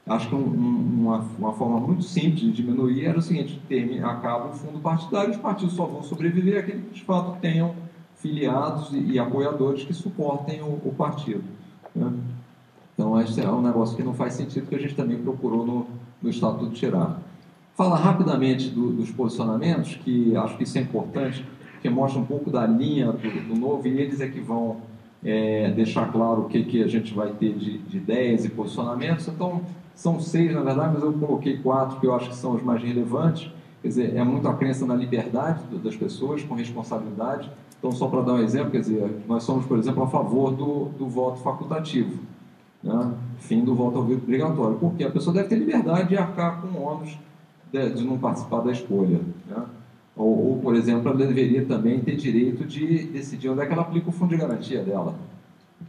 acho que uma forma muito simples de diminuir era o seguinte: acaba o fundo partidário, os partidos só vão sobreviver aqueles que de fato tenham filiados e apoiadores que suportem o partido. Né? Então, esse é um negócio que não faz sentido, que a gente também procurou no Estatuto tirar. Fala rapidamente dos posicionamentos, que acho que isso é importante, porque mostra um pouco da linha do Novo, e eles é que vão deixar claro o que a gente vai ter de ideias e posicionamentos. Então, são 6, na verdade, mas eu coloquei 4 que eu acho que são os mais relevantes. Quer dizer, é muito a crença na liberdade das pessoas, com responsabilidade. Então, só para dar um exemplo, quer dizer, nós somos, por exemplo, a favor do voto facultativo, né? Fim do voto obrigatório, porque a pessoa deve ter liberdade de arcar com o ônus de não participar da escolha, né? Ou, por exemplo, ela deveria também ter direito de decidir onde é que ela aplica o fundo de garantia dela,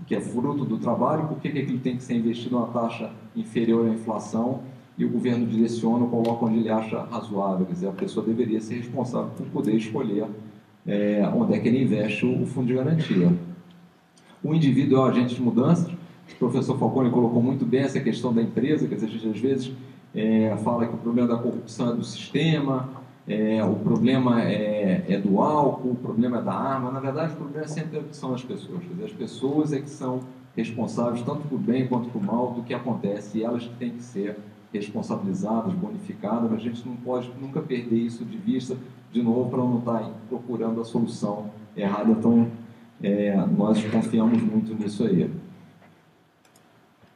que é fruto do trabalho, por que ele tem que ser investido numa taxa inferior à inflação e o governo direciona ou coloca onde ele acha razoável. Quer dizer, a pessoa deveria ser responsável por poder escolher onde é que ele investe o fundo de garantia. O indivíduo é o agente de mudanças. O professor Falcone colocou muito bem essa questão da empresa, que a gente às vezes fala que o problema da corrupção é do sistema, o problema é do álcool, o problema é da arma. Na verdade, o problema sempre são as pessoas. Quer dizer, as pessoas é que são responsáveis, tanto por bem quanto por mal, do que acontece, e elas que têm que ser responsabilizadas, bonificadas. A gente não pode nunca perder isso de vista, de novo, para não estar procurando a solução errada. Então, nós confiamos muito nisso aí.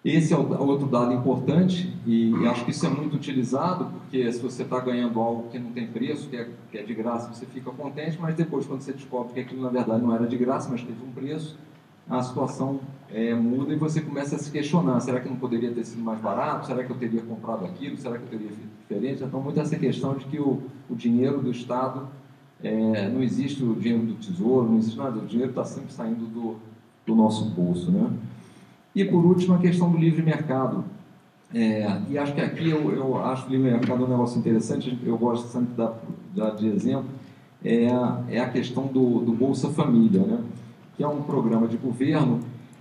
Esse é outro dado importante, e acho que isso é muito utilizado, porque se você está ganhando algo que não tem preço, que é de graça, você fica contente, mas depois, quando você descobre que aquilo na verdade não era de graça, mas teve um preço, a situação muda e você começa a se questionar: será que não poderia ter sido mais barato? Será que eu teria comprado aquilo? Será que eu teria feito diferente? Então, muito essa questão de que o dinheiro do Estado, não existe o dinheiro do Tesouro, não existe nada, o dinheiro está sempre saindo do nosso bolso, né? E, por último, a questão do livre mercado. E acho que aqui eu acho o livre mercado um negócio interessante, eu gosto sempre de dar de exemplo, a questão do Bolsa Família, né? Que é um programa de governo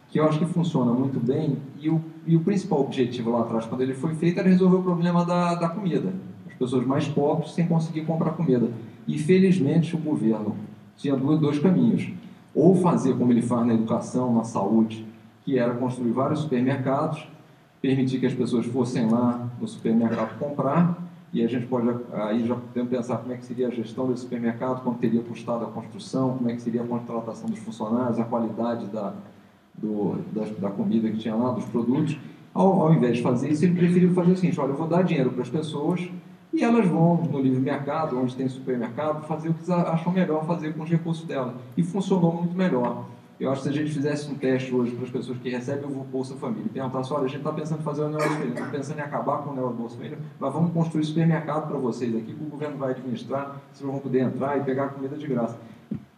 que eu acho que funciona muito bem, e o principal objetivo lá atrás, quando ele foi feito, era resolver o problema da comida. As pessoas mais pobres sem conseguir comprar comida. E, felizmente, o governo tinha dois caminhos: ou fazer como ele faz na educação, na saúde, que era construir vários supermercados, permitir que as pessoas fossem lá no supermercado comprar, e a gente pode aí já podemos pensar como é que seria a gestão desse supermercado, quanto teria custado a construção, como é que seria a contratação dos funcionários, a qualidade da comida que tinha lá, dos produtos. Ao invés de fazer isso, ele preferiu fazer o seguinte: olha, eu vou dar dinheiro para as pessoas e elas vão no livre mercado, onde tem supermercado, fazer o que acham melhor fazer com os recursos dela. E funcionou muito melhor. Eu acho que se a gente fizesse um teste hoje para as pessoas que recebem o Bolsa Família e perguntasse: olha, a gente está pensando em fazer um negócio diferente, está pensando em acabar com o negócio do Bolsa Família, mas vamos construir supermercado para vocês aqui, que o governo vai administrar, vocês vão poder entrar e pegar comida de graça.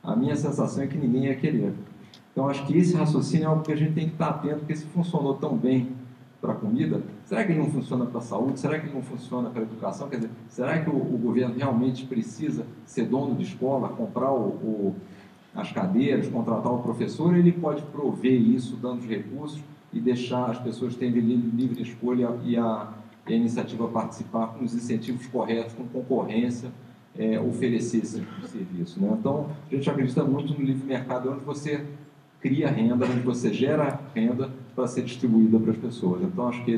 A minha sensação é que ninguém ia querer. Então, acho que esse raciocínio é algo que a gente tem que estar atento, porque se funcionou tão bem para a comida, será que ele não funciona para a saúde? Será que ele não funciona para a educação? Quer dizer, será que o governo realmente precisa ser dono de escola, comprar as cadeiras, contratar o professor? Ele pode prover isso, dando os recursos, e deixar as pessoas terem livre escolha e a iniciativa participar com os incentivos corretos, com concorrência, oferecer esse serviço, né? Então, a gente acredita muito no livre mercado, onde você cria renda, onde você gera renda para ser distribuída para as pessoas. Então, acho que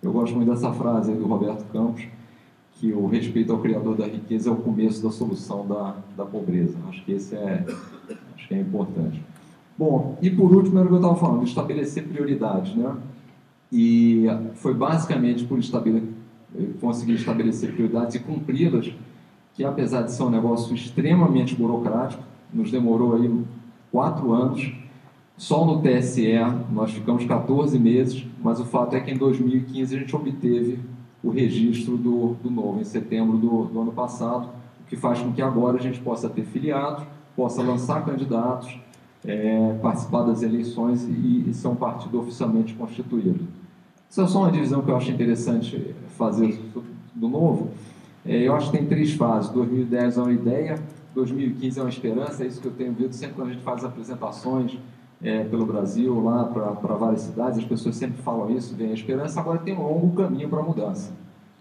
eu gosto muito dessa frase aí do Roberto Campos, que o respeito ao criador da riqueza é o começo da solução da pobreza. Acho que acho que é importante. Bom, e por último, era o que eu estava falando, estabelecer prioridades, né? E foi basicamente por conseguir estabelecer prioridades e cumpri-las, que apesar de ser um negócio extremamente burocrático, nos demorou aí 4 anos, só no TSE nós ficamos 14 meses, mas o fato é que em 2015 a gente obteve o registro do novo, em setembro do ano passado, o que faz com que agora a gente possa ter filiados, possa lançar candidatos, participar das eleições e ser um partido oficialmente constituído. Essa é só uma divisão que eu acho interessante fazer do novo. Eu acho que tem 3 fases. 2010 é uma ideia, 2015 é uma esperança, é isso que eu tenho visto sempre quando a gente faz apresentações pelo Brasil, lá para várias cidades, as pessoas sempre falam isso, vem a esperança, agora tem um longo caminho para a mudança,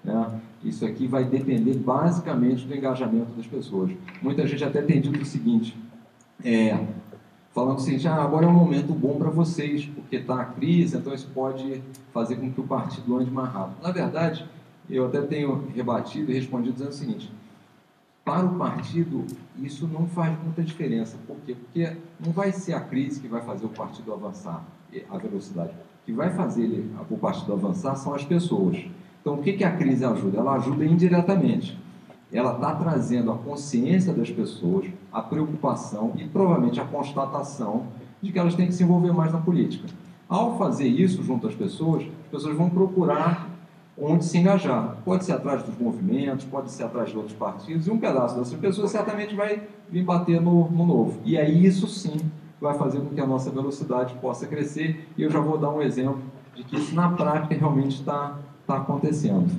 né? Isso aqui vai depender basicamente do engajamento das pessoas. Muita gente até tem dito o seguinte, falando o seguinte, agora é um momento bom para vocês, porque está a crise, então isso pode fazer com que o partido ande mais rápido. Na verdade, eu até tenho rebatido e respondido dizendo o seguinte, para o partido, isso não faz muita diferença. Por quê? Porque não vai ser a crise que vai fazer o partido avançar, a velocidade. O que vai fazer o partido avançar são as pessoas. Então, o que a crise ajuda? Ela ajuda indiretamente. Ela está trazendo a consciência das pessoas, a preocupação e, provavelmente, a constatação de que elas têm que se envolver mais na política. Ao fazer isso junto às pessoas vão procurar onde se engajar. Pode ser atrás dos movimentos, pode ser atrás de outros partidos, e um pedaço dessas pessoas certamente vai vir bater no novo. E aí isso sim vai fazer com que a nossa velocidade possa crescer, e eu já vou dar um exemplo de que isso na prática realmente está acontecendo.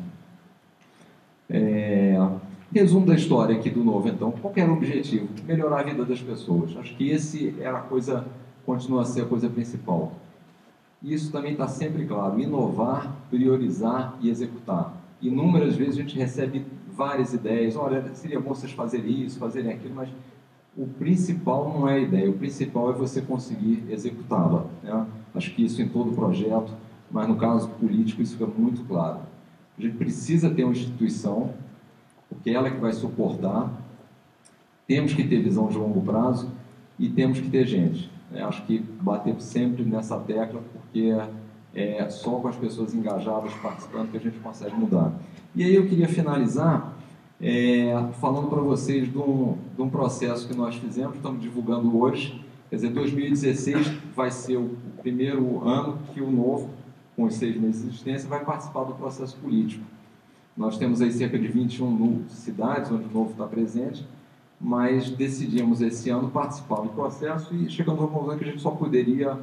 Resumo da história aqui do novo, então. Qual era o objetivo? Melhorar a vida das pessoas. Acho que esse era continua a ser a coisa principal. Isso também está sempre claro, inovar, priorizar e executar. Inúmeras vezes a gente recebe várias ideias, olha, seria bom vocês fazerem isso, fazerem aquilo, mas o principal não é a ideia, o principal é você conseguir executá-la, né? Acho que isso em todo projeto, mas no caso político isso fica muito claro. A gente precisa ter uma instituição, porque ela é que vai suportar, temos que ter visão de longo prazo e temos que ter gente. Acho que bater sempre nessa tecla, porque é só com as pessoas engajadas, participando, que a gente consegue mudar. E aí eu queria finalizar falando para vocês de um processo que nós fizemos, estamos divulgando hoje. Quer dizer, 2016 vai ser o primeiro ano que o Novo, com os 6 meses de existência, vai participar do processo político. Nós temos aí cerca de 21 cidades onde o Novo está presente, mas decidimos esse ano participar do processo e chegamos à conclusão que a gente só poderia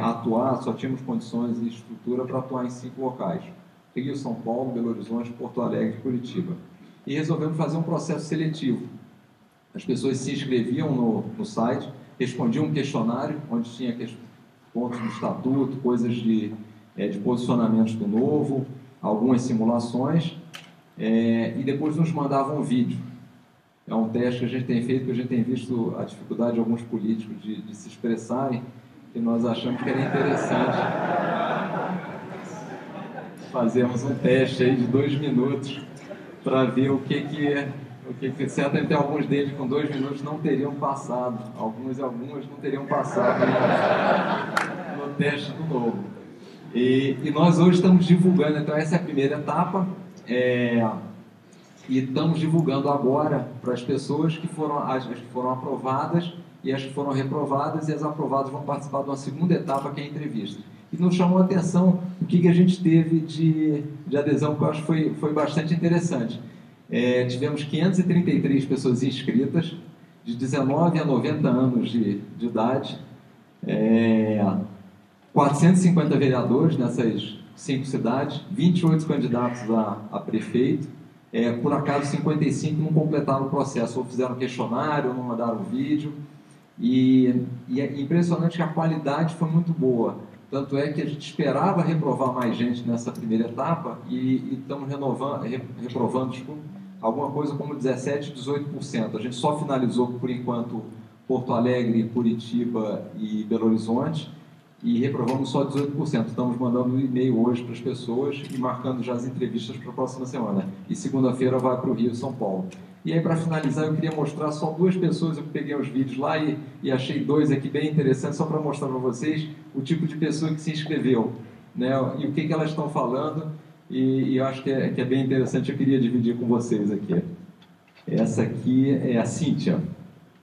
atuar, só tínhamos condições e estrutura para atuar em 5 locais: Rio, São Paulo, Belo Horizonte, Porto Alegre e Curitiba. E resolvemos fazer um processo seletivo. As pessoas se inscreviam no site, respondiam um questionário, onde tinha pontos do estatuto, coisas de posicionamentos do Novo, algumas simulações, e depois nos mandavam um vídeo. É um teste que a gente tem feito, que a gente tem visto a dificuldade de alguns políticos de se expressarem, e nós achamos que era interessante fazermos um teste aí de 2 minutos para ver o que certamente alguns deles com 2 minutos não teriam passado, algumas não teriam passado no teste do Novo. E nós hoje estamos divulgando, então essa é a primeira etapa, e estamos divulgando agora para as pessoas as que foram aprovadas e as que foram reprovadas, e as aprovadas vão participar de uma segunda etapa, que é a entrevista. E nos chamou a atenção o que a gente teve de adesão, que eu acho que foi bastante interessante. Tivemos 533 pessoas inscritas, de 19 a 90 anos de idade, 450 vereadores nessas 5 cidades, 28 candidatos a prefeito. Por acaso 55 não completaram o processo, ou fizeram questionário, ou não mandaram vídeo, e é impressionante que a qualidade foi muito boa. Tanto é que a gente esperava reprovar mais gente nessa primeira etapa, e estamos reprovando alguma coisa como 17%, 18%. A gente só finalizou, por enquanto, Porto Alegre, Curitiba e Belo Horizonte, e reprovamos só 18%. Estamos mandando um e-mail hoje para as pessoas e marcando já as entrevistas para a próxima semana. E segunda-feira vai para o Rio e São Paulo. E aí, para finalizar, eu queria mostrar só duas pessoas. Eu peguei os vídeos lá e achei dois aqui bem interessantes, só para mostrar para vocês o tipo de pessoa que se inscreveu, né? E o que elas estão falando. E eu acho que é bem interessante. Eu queria dividir com vocês aqui. Essa aqui é a Cíntia,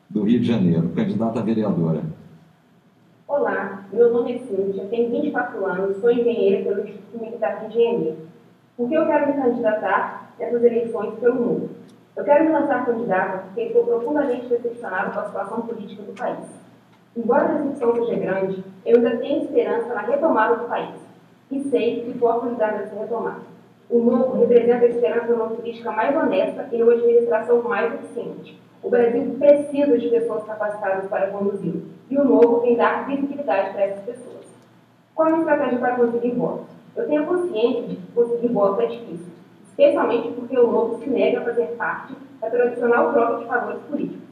do Rio de Janeiro, candidata a vereadora. Olá, meu nome é Cíntia, tenho 24 anos, sou engenheira pelo Instituto Militar de Engenharia. Por que eu quero me candidatar nessas eleições pelo mundo? Eu quero me lançar candidata porque estou profundamente decepcionada com a situação política do país. Embora a decepção seja grande, eu ainda tenho esperança na retomada do país. E sei que posso ajudar nessa retomada. O Novo representa a esperança de uma política mais honesta e uma administração mais eficiente. O Brasil precisa de pessoas capacitadas para conduzi-lo. E o Novo vem dar visibilidade para essas pessoas. Qual é a minha estratégia para conseguir votos? Eu tenho a consciência de que conseguir votos é difícil, especialmente porque o Novo se nega a fazer parte da tradicional troca de favores políticos.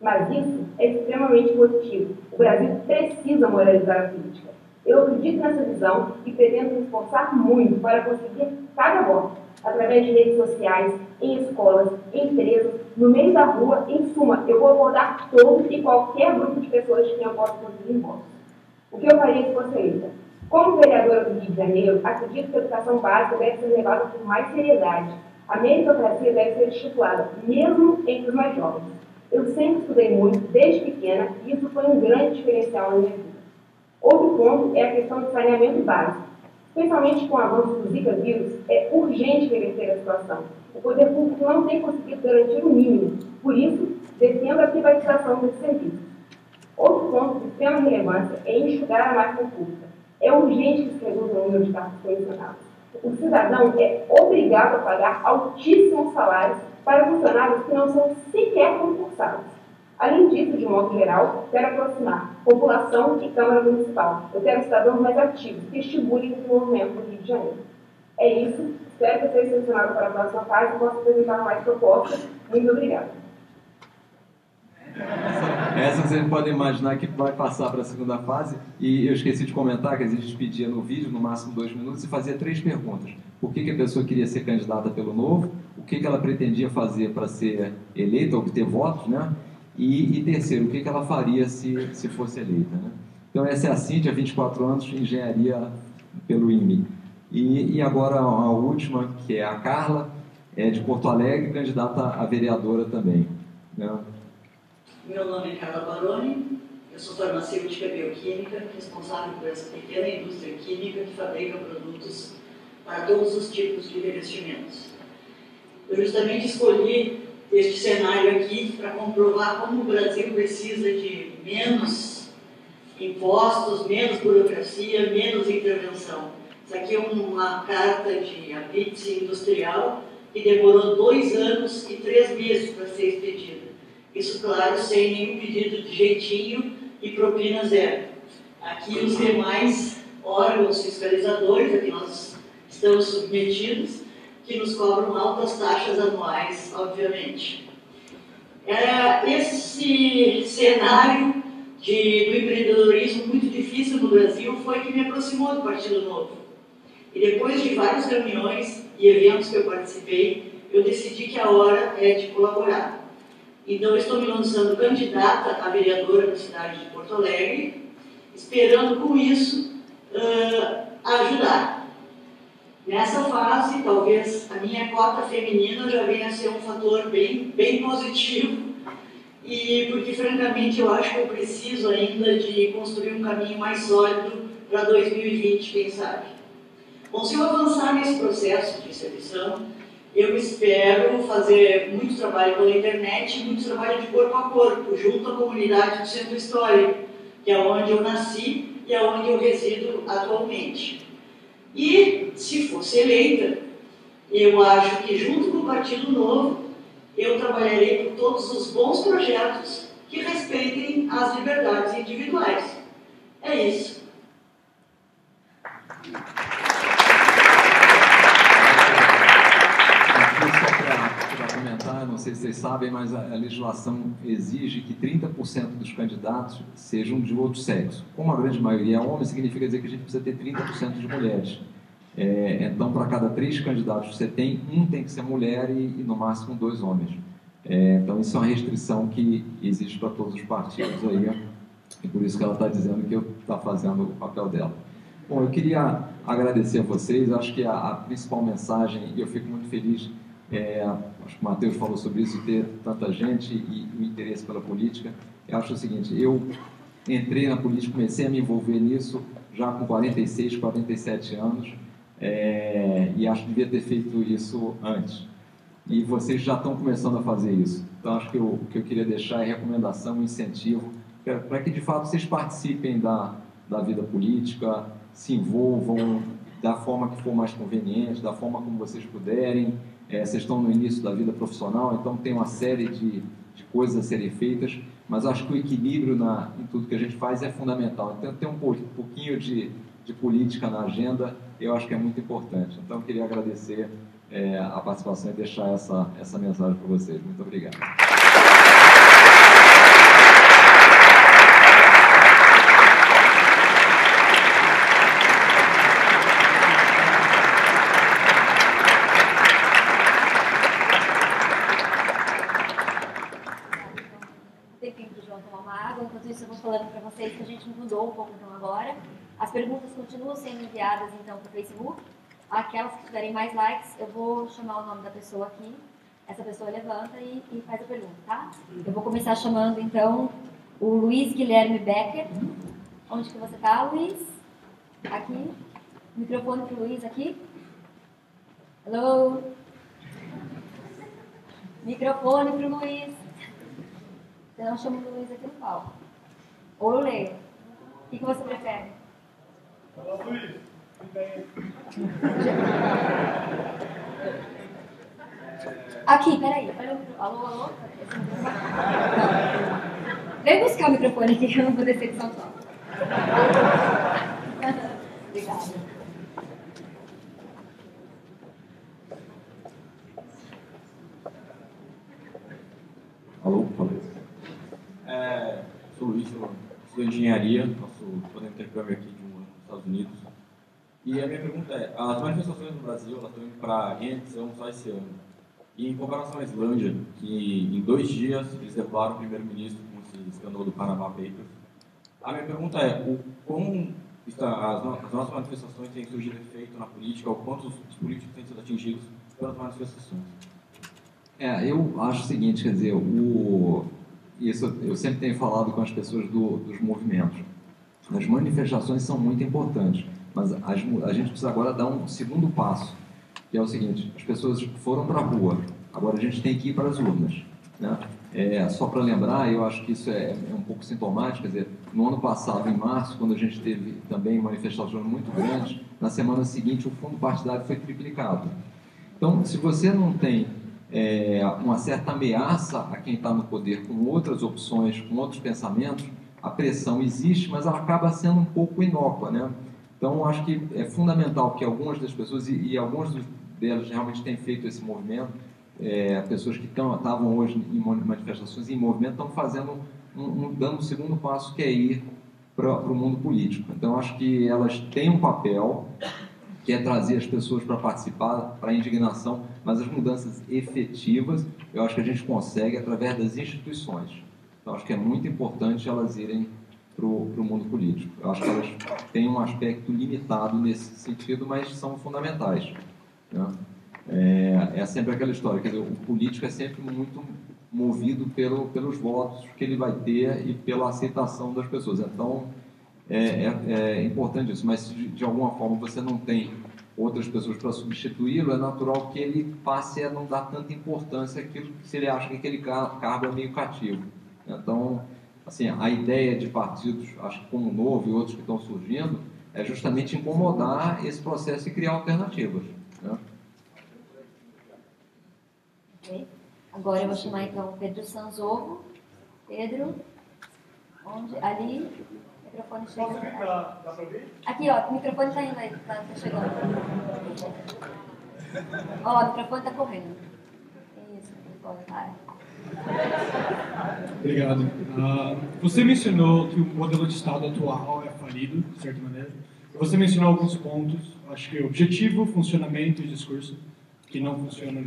Mas isso é extremamente positivo. O Brasil precisa moralizar a política. Eu acredito nessa visão e pretendo me esforçar muito para conseguir cada voto, através de redes sociais, em escolas, em empresas, no meio da rua, em suma, eu vou abordar todo e qualquer grupo de pessoas de quem eu possa conseguir votos. O que eu faria se fosse eleita? Como vereadora do Rio de Janeiro, acredito que a educação básica deve ser levada com mais seriedade. A meritocracia deve ser estipulada, mesmo entre os mais jovens. Eu sempre estudei muito, desde pequena, e isso foi um grande diferencial na minha vida. Outro ponto é a questão do saneamento básico. Especialmente com o avanço do Zika vírus, é urgente reverter a situação. O poder público não tem conseguido garantir o mínimo. Por isso, defendo a privatização desse serviço. Outro ponto de extrema relevância é enxugar a máquina pública. É urgente que se reduza o número de cargos comissionados. O cidadão é obrigado a pagar altíssimos salários para funcionários que não são sequer concursados. Além disso, de modo geral, quero aproximar população e Câmara Municipal. Eu quero cidadãos mais ativos, que estimulem o desenvolvimento do Rio de Janeiro. É isso. Espero que eu seja selecionado para a próxima fase e possa apresentar mais propostas. Muito obrigada. Essa vocês podem imaginar que vai passar para a segunda fase. E eu esqueci de comentar que a gente pedia no vídeo, no máximo 2 minutos, e fazia 3 perguntas. Por que a pessoa queria ser candidata pelo Novo? O que ela pretendia fazer para ser eleita, obter votos, né? E terceiro, o que ela faria se fosse eleita, né? Então, essa é a Cíntia, 24 anos, engenharia pelo IME. E agora a última, que é a Carla, é de Porto Alegre, candidata a vereadora também, né? Meu nome é Carla Baroni, eu sou farmacêutica bioquímica, responsável por essa pequena indústria química que fabrica produtos para todos os tipos de revestimentos. Eu justamente escolhi este cenário aqui para comprovar como o Brasil precisa de menos impostos, menos burocracia, menos intervenção. Isso aqui é uma carta de apetite industrial que demorou 2 anos e 3 meses para ser expedida. Isso, claro, sem nenhum pedido de jeitinho e propina zero. Aqui os demais órgãos fiscalizadores a que nós estamos submetidos, que nos cobram altas taxas anuais, obviamente. Esse cenário do empreendedorismo muito difícil no Brasil foi que me aproximou do Partido Novo. E depois de várias reuniões e eventos que eu participei, eu decidi que a hora é de colaborar. Então, eu estou me lançando candidata a vereadora da cidade de Porto Alegre, esperando com isso ajudar. Nessa fase, talvez a minha cota feminina já venha a ser um fator bem positivo, e porque, francamente, eu acho que eu preciso ainda de construir um caminho mais sólido para 2020, quem sabe. Bom, se eu avançar nesse processo de seleção, eu espero fazer muito trabalho pela internet e muito trabalho de corpo a corpo, junto à comunidade do Centro Histórico, que é onde eu nasci e é onde eu resido atualmente. E, se fosse eleita, eu acho que, junto com o Partido Novo, eu trabalharei por todos os bons projetos que respeitem as liberdades individuais. É isso. Só para comentar vocês sabem, mas a legislação exige que 30% dos candidatos sejam de outro sexo. Como a grande maioria é homem, significa dizer que a gente precisa ter 30% de mulheres. Então, para cada 3 candidatos que você tem, um tem que ser mulher e no máximo 2 homens. Então, isso é uma restrição que existe para todos os partidos aí, e por isso que ela está dizendo que está fazendo o papel dela. Bom, eu queria agradecer a vocês. Acho que a principal mensagem, e eu fico muito feliz, acho que o Matheus falou sobre isso, ter tanta gente e o interesse pela política. Eu acho o seguinte, eu entrei na política, comecei a me envolver nisso já com 46, 47 anos, e acho que devia ter feito isso antes. E vocês já estão começando a fazer isso. Então, acho que o que eu queria deixar é recomendação, incentivo, para que, de fato, vocês participem da vida política, se envolvam da forma que for mais conveniente, da forma como vocês puderem. Vocês estão no início da vida profissional, então tem uma série de coisas a serem feitas, mas acho que o equilíbrio em tudo que a gente faz é fundamental. Então, ter um pouquinho de política na agenda, eu acho que é muito importante. Então, eu queria agradecer a participação e deixar essa mensagem para vocês. Muito obrigado. Enquanto isso, eu vou falando para vocês que a gente mudou um pouco então agora. As perguntas continuam sendo enviadas então para o Facebook. Aquelas que tiverem mais likes, eu vou chamar o nome da pessoa aqui. Essa pessoa levanta e faz a pergunta, tá? Eu vou começar chamando então o Luiz Guilherme Becker. Onde que você está, Luiz? Aqui. Microfone para o Luiz aqui. Hello? Microfone para o Luiz. Então, eu chamo o Luiz aqui no palco. Ou eu leio. O que você prefere? Olá, Luiz. Tudo bem? Aqui, peraí. Alô, alô? Vem buscar o microfone aqui, que eu não vou descer de São Paulo. Obrigada. Alô, falei. Sou Luiz, sou engenharia, estou fazendo intercâmbio aqui de um ano nos Estados Unidos. E a minha pergunta é, as manifestações no Brasil estão indo para reenerção só esse ano. E em comparação à Islândia, que em 2 dias eles derrubaram o primeiro-ministro com esse escândalo do Panama Papers, a minha pergunta é, como as nossas manifestações têm surgido efeito na política, ou quantos os políticos têm sido atingidos pelas manifestações? Eu acho o seguinte, quer dizer, isso eu sempre tenho falado com as pessoas dos movimentos. As manifestações são muito importantes, mas a gente precisa agora dar um segundo passo, que é o seguinte, as pessoas foram para a rua, agora a gente tem que ir para as urnas, né? Só para lembrar, eu acho que isso é um pouco sintomático, quer dizer, no ano passado, em março, quando a gente teve também manifestações muito grandes, na semana seguinte o fundo partidário foi triplicado. Então, se você não tem uma certa ameaça a quem está no poder com outras opções, com outros pensamentos, a pressão existe, mas ela acaba sendo um pouco inócua, né? Então, acho que é fundamental que algumas das pessoas, e algumas delas realmente têm feito esse movimento, pessoas que estavam hoje em manifestações em movimento, estão fazendo, dando um segundo passo, que é ir para o mundo político. Então, acho que elas têm um papel, que é trazer as pessoas para participar, para a indignação, mas as mudanças efetivas, eu acho que a gente consegue através das instituições. Então, acho que é muito importante elas irem para o mundo político. Eu acho que elas têm um aspecto limitado nesse sentido, mas são fundamentais, né? É sempre aquela história, quer dizer, o político é sempre muito movido pelos votos que ele vai ter e pela aceitação das pessoas. Então, é importante isso, mas se de alguma forma você não tem outras pessoas para substituí-lo, é natural que ele passe a não dar tanta importância àquilo, se ele acha que aquele cargo é meio cativo. Então, assim, a ideia de partidos, acho que como o Novo e outros que estão surgindo, é justamente incomodar esse processo e criar alternativas, né? Okay. Agora eu vou chamar então o Pedro Sanzovo. Pedro, onde? Ali, o microfone chega. Posso vir dá para ouvir? Aqui, ó, o microfone está indo aí, tá chegando. Ó, o microfone está correndo. Isso, o microfone vai. Obrigado. Você mencionou que o modelo de Estado atual é falido, de certa maneira. Você mencionou alguns pontos, acho que objetivo, funcionamento e discurso, que não funcionam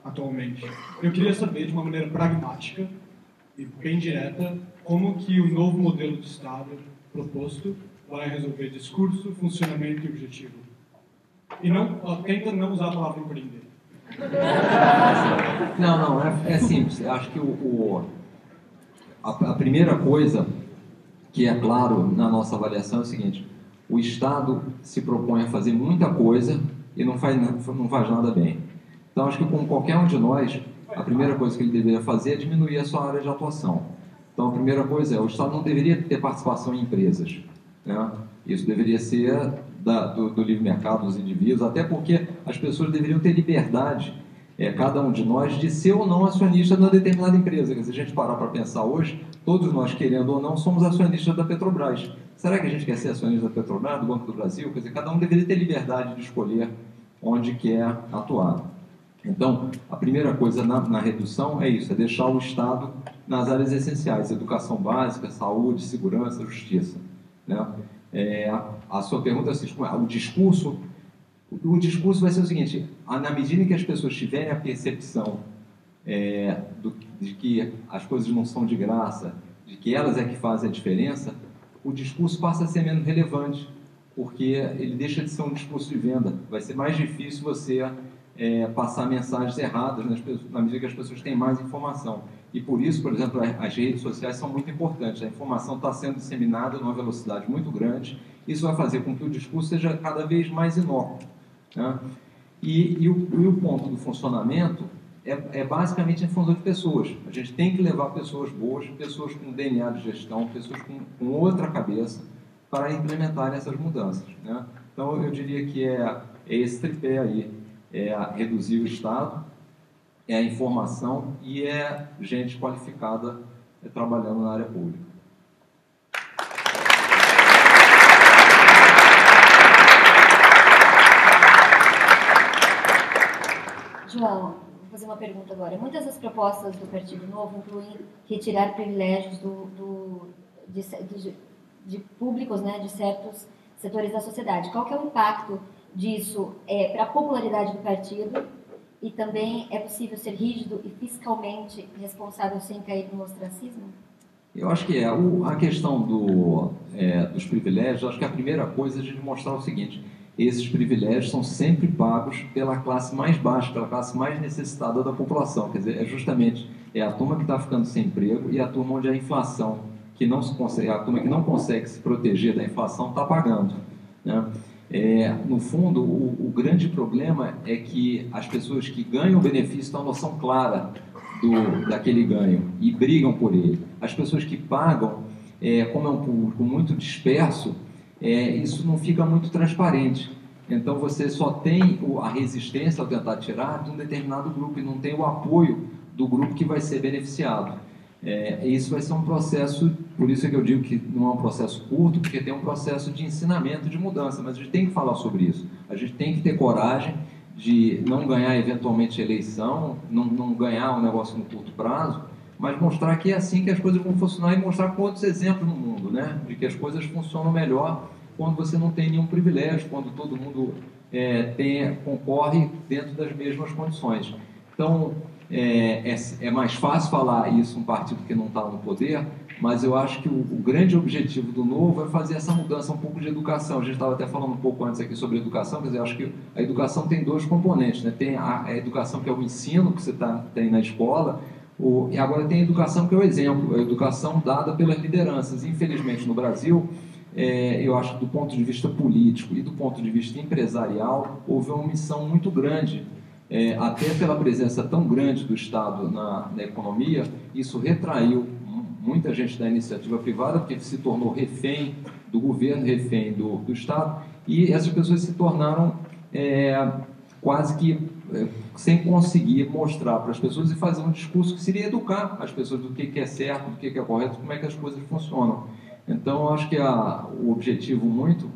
atualmente. Eu queria saber, de uma maneira pragmática e bem direta, como que o novo modelo de Estado proposto vai resolver discurso, funcionamento e objetivo. E não, tenta não usar a palavra empreender. Não, é simples. Eu acho que a primeira coisa que é claro na nossa avaliação é o seguinte: o Estado se propõe a fazer muita coisa e não faz nada bem. Então, acho que com qualquer um de nós, a primeira coisa que ele deveria fazer é diminuir a sua área de atuação. Então, a primeira coisa é: o Estado não deveria ter participação em empresas, né? Isso deveria ser do livre mercado dos indivíduos, até porque as pessoas deveriam ter liberdade, cada um de nós, de ser ou não acionista de uma determinada empresa. Se a gente parar para pensar hoje, todos nós, querendo ou não, somos acionistas da Petrobras. Será que a gente quer ser acionista da Petrobras, do Banco do Brasil? Quer dizer, cada um deveria ter liberdade de escolher onde quer atuar. Então, a primeira coisa na redução é isso, é deixar o Estado nas áreas essenciais: educação básica, saúde, segurança, justiça, né? A sua pergunta é assim: o discurso vai ser o seguinte: na medida em que as pessoas tiverem a percepção de que as coisas não são de graça, de que elas é que fazem a diferença, o discurso passa a ser menos relevante, porque ele deixa de ser um discurso de venda. Vai ser mais difícil você passar mensagens erradas na medida que as pessoas têm mais informação. E por isso, por exemplo, as redes sociais são muito importantes. A informação está sendo disseminada numa velocidade muito grande. Isso vai fazer com que o discurso seja cada vez mais inócuo, né? E o ponto do funcionamento é basicamente em função de pessoas. A gente tem que levar pessoas boas, pessoas com DNA de gestão, pessoas com outra cabeça, para implementar essas mudanças, né? Então, eu diria que é esse tripé aí: reduzir o Estado, é a informação e é gente qualificada trabalhando na área pública. João, vou fazer uma pergunta agora. Muitas das propostas do Partido Novo incluem retirar privilégios de públicos, né, de certos setores da sociedade. Qual que é o impacto disso para a popularidade do partido? E também é possível ser rígido e fiscalmente responsável sem cair no ostracismo? Eu acho que a questão dos privilégios, acho que a primeira coisa é a gente mostrar o seguinte: esses privilégios são sempre pagos pela classe mais baixa, pela classe mais necessitada da população. Quer dizer, é justamente a turma que está ficando sem emprego e a turma onde a inflação, a turma que não consegue se proteger da inflação, está pagando, né? No fundo, o grande problema é que as pessoas que ganham o benefício têm uma noção clara daquele ganho e brigam por ele. As pessoas que pagam, como é um público muito disperso, isso não fica muito transparente. Então, você só tem a resistência ao tentar tirar de um determinado grupo e não tem o apoio do grupo que vai ser beneficiado. Isso vai ser um processo, por isso é que eu digo que não é um processo curto, porque tem um processo de ensinamento, de mudança, mas a gente tem que falar sobre isso. A gente tem que ter coragem de não ganhar eventualmente a eleição, não ganhar um negócio no curto prazo, mas mostrar que é assim que as coisas vão funcionar e mostrar com outros exemplos no mundo, né? De que as coisas funcionam melhor quando você não tem nenhum privilégio, quando todo mundo concorre dentro das mesmas condições. Então, é mais fácil falar isso um partido que não está no poder, mas eu acho que o grande objetivo do Novo é fazer essa mudança um pouco de educação. A gente estava até falando um pouco antes aqui sobre educação, quer dizer, eu acho que a educação tem dois componentes, né? Tem a educação que é o ensino que você tem na escola, e agora tem a educação que é o exemplo, a educação dada pelas lideranças. Infelizmente, no Brasil, eu acho que do ponto de vista político e do ponto de vista empresarial, houve uma omissão muito grande, até pela presença tão grande do Estado na economia. Isso retraiu muita gente da iniciativa privada, porque se tornou refém do governo, refém do Estado, e essas pessoas se tornaram quase que sem conseguir mostrar para as pessoas e fazer um discurso que seria educar as pessoas do que é certo, do que é correto, como é que as coisas funcionam. Então, eu acho que o objetivo muito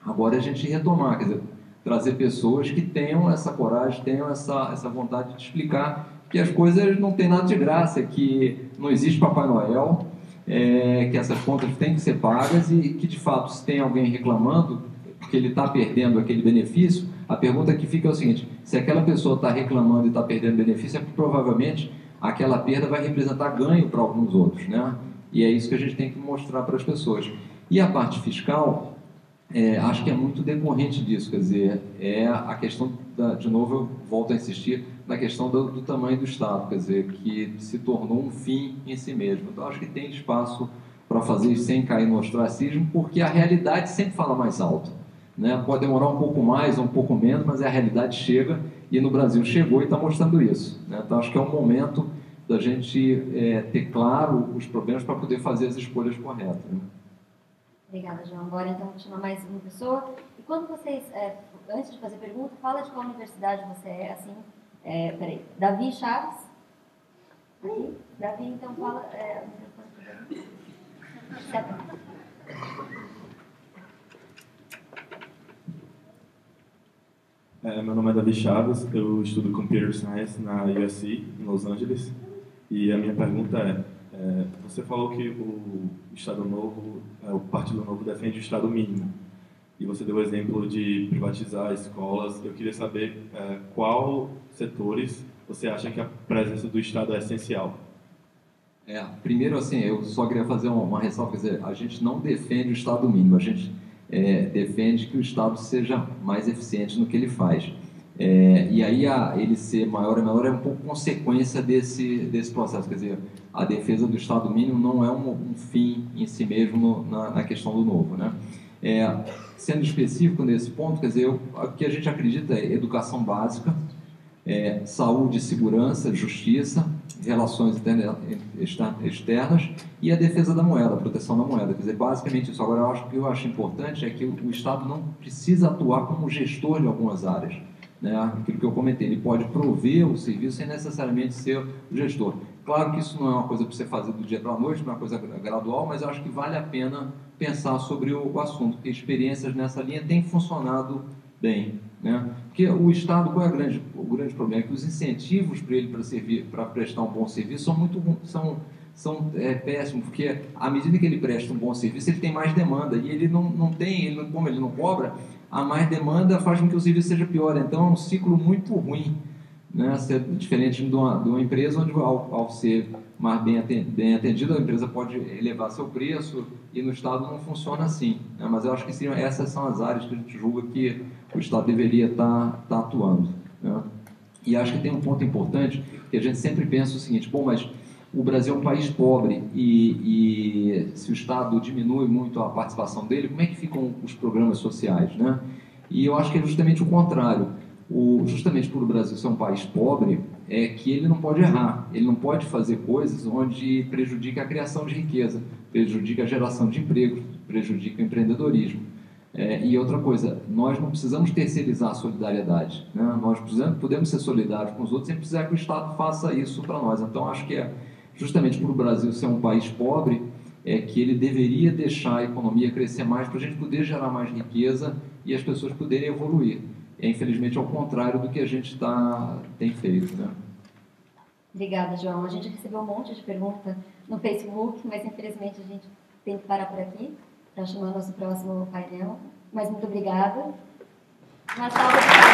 agora é a gente retomar, quer dizer, trazer pessoas que tenham essa coragem, tenham essa vontade de explicar que as coisas não têm nada de graça, que não existe Papai Noel, que essas contas têm que ser pagas e que, de fato, se tem alguém reclamando porque ele está perdendo aquele benefício, a pergunta que fica é o seguinte: se aquela pessoa está reclamando e está perdendo benefício, é porque provavelmente aquela perda vai representar ganho para alguns outros, né? E é isso que a gente tem que mostrar para as pessoas. E a parte fiscal, acho que é muito decorrente disso, quer dizer, é a questão, de novo eu volto a insistir, na questão do tamanho do Estado, quer dizer, que se tornou um fim em si mesmo. Então, acho que tem espaço para fazer isso sem cair no ostracismo, porque a realidade sempre fala mais alto, né? Pode demorar um pouco mais ou um pouco menos, mas a realidade chega, e no Brasil chegou e está mostrando isso, né? Então, acho que é um momento da gente ter claro os problemas para poder fazer as escolhas corretas, né? Obrigada, João. Agora, então, vou chamar mais uma pessoa. E quando vocês, antes de fazer pergunta, fala de qual universidade você é, assim. Peraí, Davi Chaves? Aqui? Davi, então, fala. Meu nome é Davi Chaves, eu estudo Computer Science na USC, em Los Angeles. E a minha pergunta você falou que o Estado Novo, o Partido Novo defende o Estado mínimo. E você deu o exemplo de privatizar escolas. Eu queria saber qual setores você acha que a presença do Estado é essencial. Primeiro, assim, eu só queria fazer uma ressalva, quer dizer, a gente não defende o Estado mínimo, a gente defende que o Estado seja mais eficiente no que ele faz. E aí ele ser maior e menor é um pouco consequência desse processo, quer dizer, a defesa do Estado mínimo não é um fim em si mesmo na questão do novo, né? Sendo específico nesse ponto, quer dizer, o que a gente acredita é educação básica, saúde, segurança, justiça, relações externas e a defesa da moeda, a proteção da moeda. Quer dizer, basicamente isso. Agora, o que eu acho importante é que o Estado não precisa atuar como gestor de algumas áreas, né? Aquilo que eu comentei, ele pode prover o serviço sem necessariamente ser o gestor. Claro que isso não é uma coisa para você fazer do dia para a noite, não é uma coisa gradual, mas eu acho que vale a pena pensar sobre o assunto, porque experiências nessa linha têm funcionado bem, né? Porque o Estado, qual é o grande problema? É que os incentivos para ele para prestar um bom serviço são péssimos, porque à medida que ele presta um bom serviço, ele tem mais demanda, e ele como ele não cobra, a mais demanda faz com que o serviço seja pior. Então é um ciclo muito ruim, né? Diferente de uma empresa onde, ao ser mais bem atendido, a empresa pode elevar seu preço, e no Estado não funciona assim, né? Mas eu acho que essas são as áreas que a gente julga que o Estado deveria estar atuando, né? E acho que tem um ponto importante, que a gente sempre pensa o seguinte: bom, mas o Brasil é um país pobre e se o Estado diminui muito a participação dele, como é que ficam os programas sociais, né? E eu acho que é justamente o contrário. Justamente por o Brasil ser um país pobre, é que ele não pode errar, ele não pode fazer coisas onde prejudica a criação de riqueza, prejudica a geração de emprego, prejudica o empreendedorismo. E outra coisa, nós não precisamos terceirizar a solidariedade, né? Nós podemos ser solidários com os outros sem precisar que o Estado faça isso para nós. Então, acho que justamente por o Brasil ser um país pobre, que ele deveria deixar a economia crescer mais para a gente poder gerar mais riqueza e as pessoas poderem evoluir. Infelizmente, ao contrário do que a gente tem feito, né? Obrigada, João. A gente recebeu um monte de perguntas no Facebook, mas infelizmente a gente tem que parar por aqui para chamar nosso próximo painel. Mas muito obrigada. Uma salva de palmas.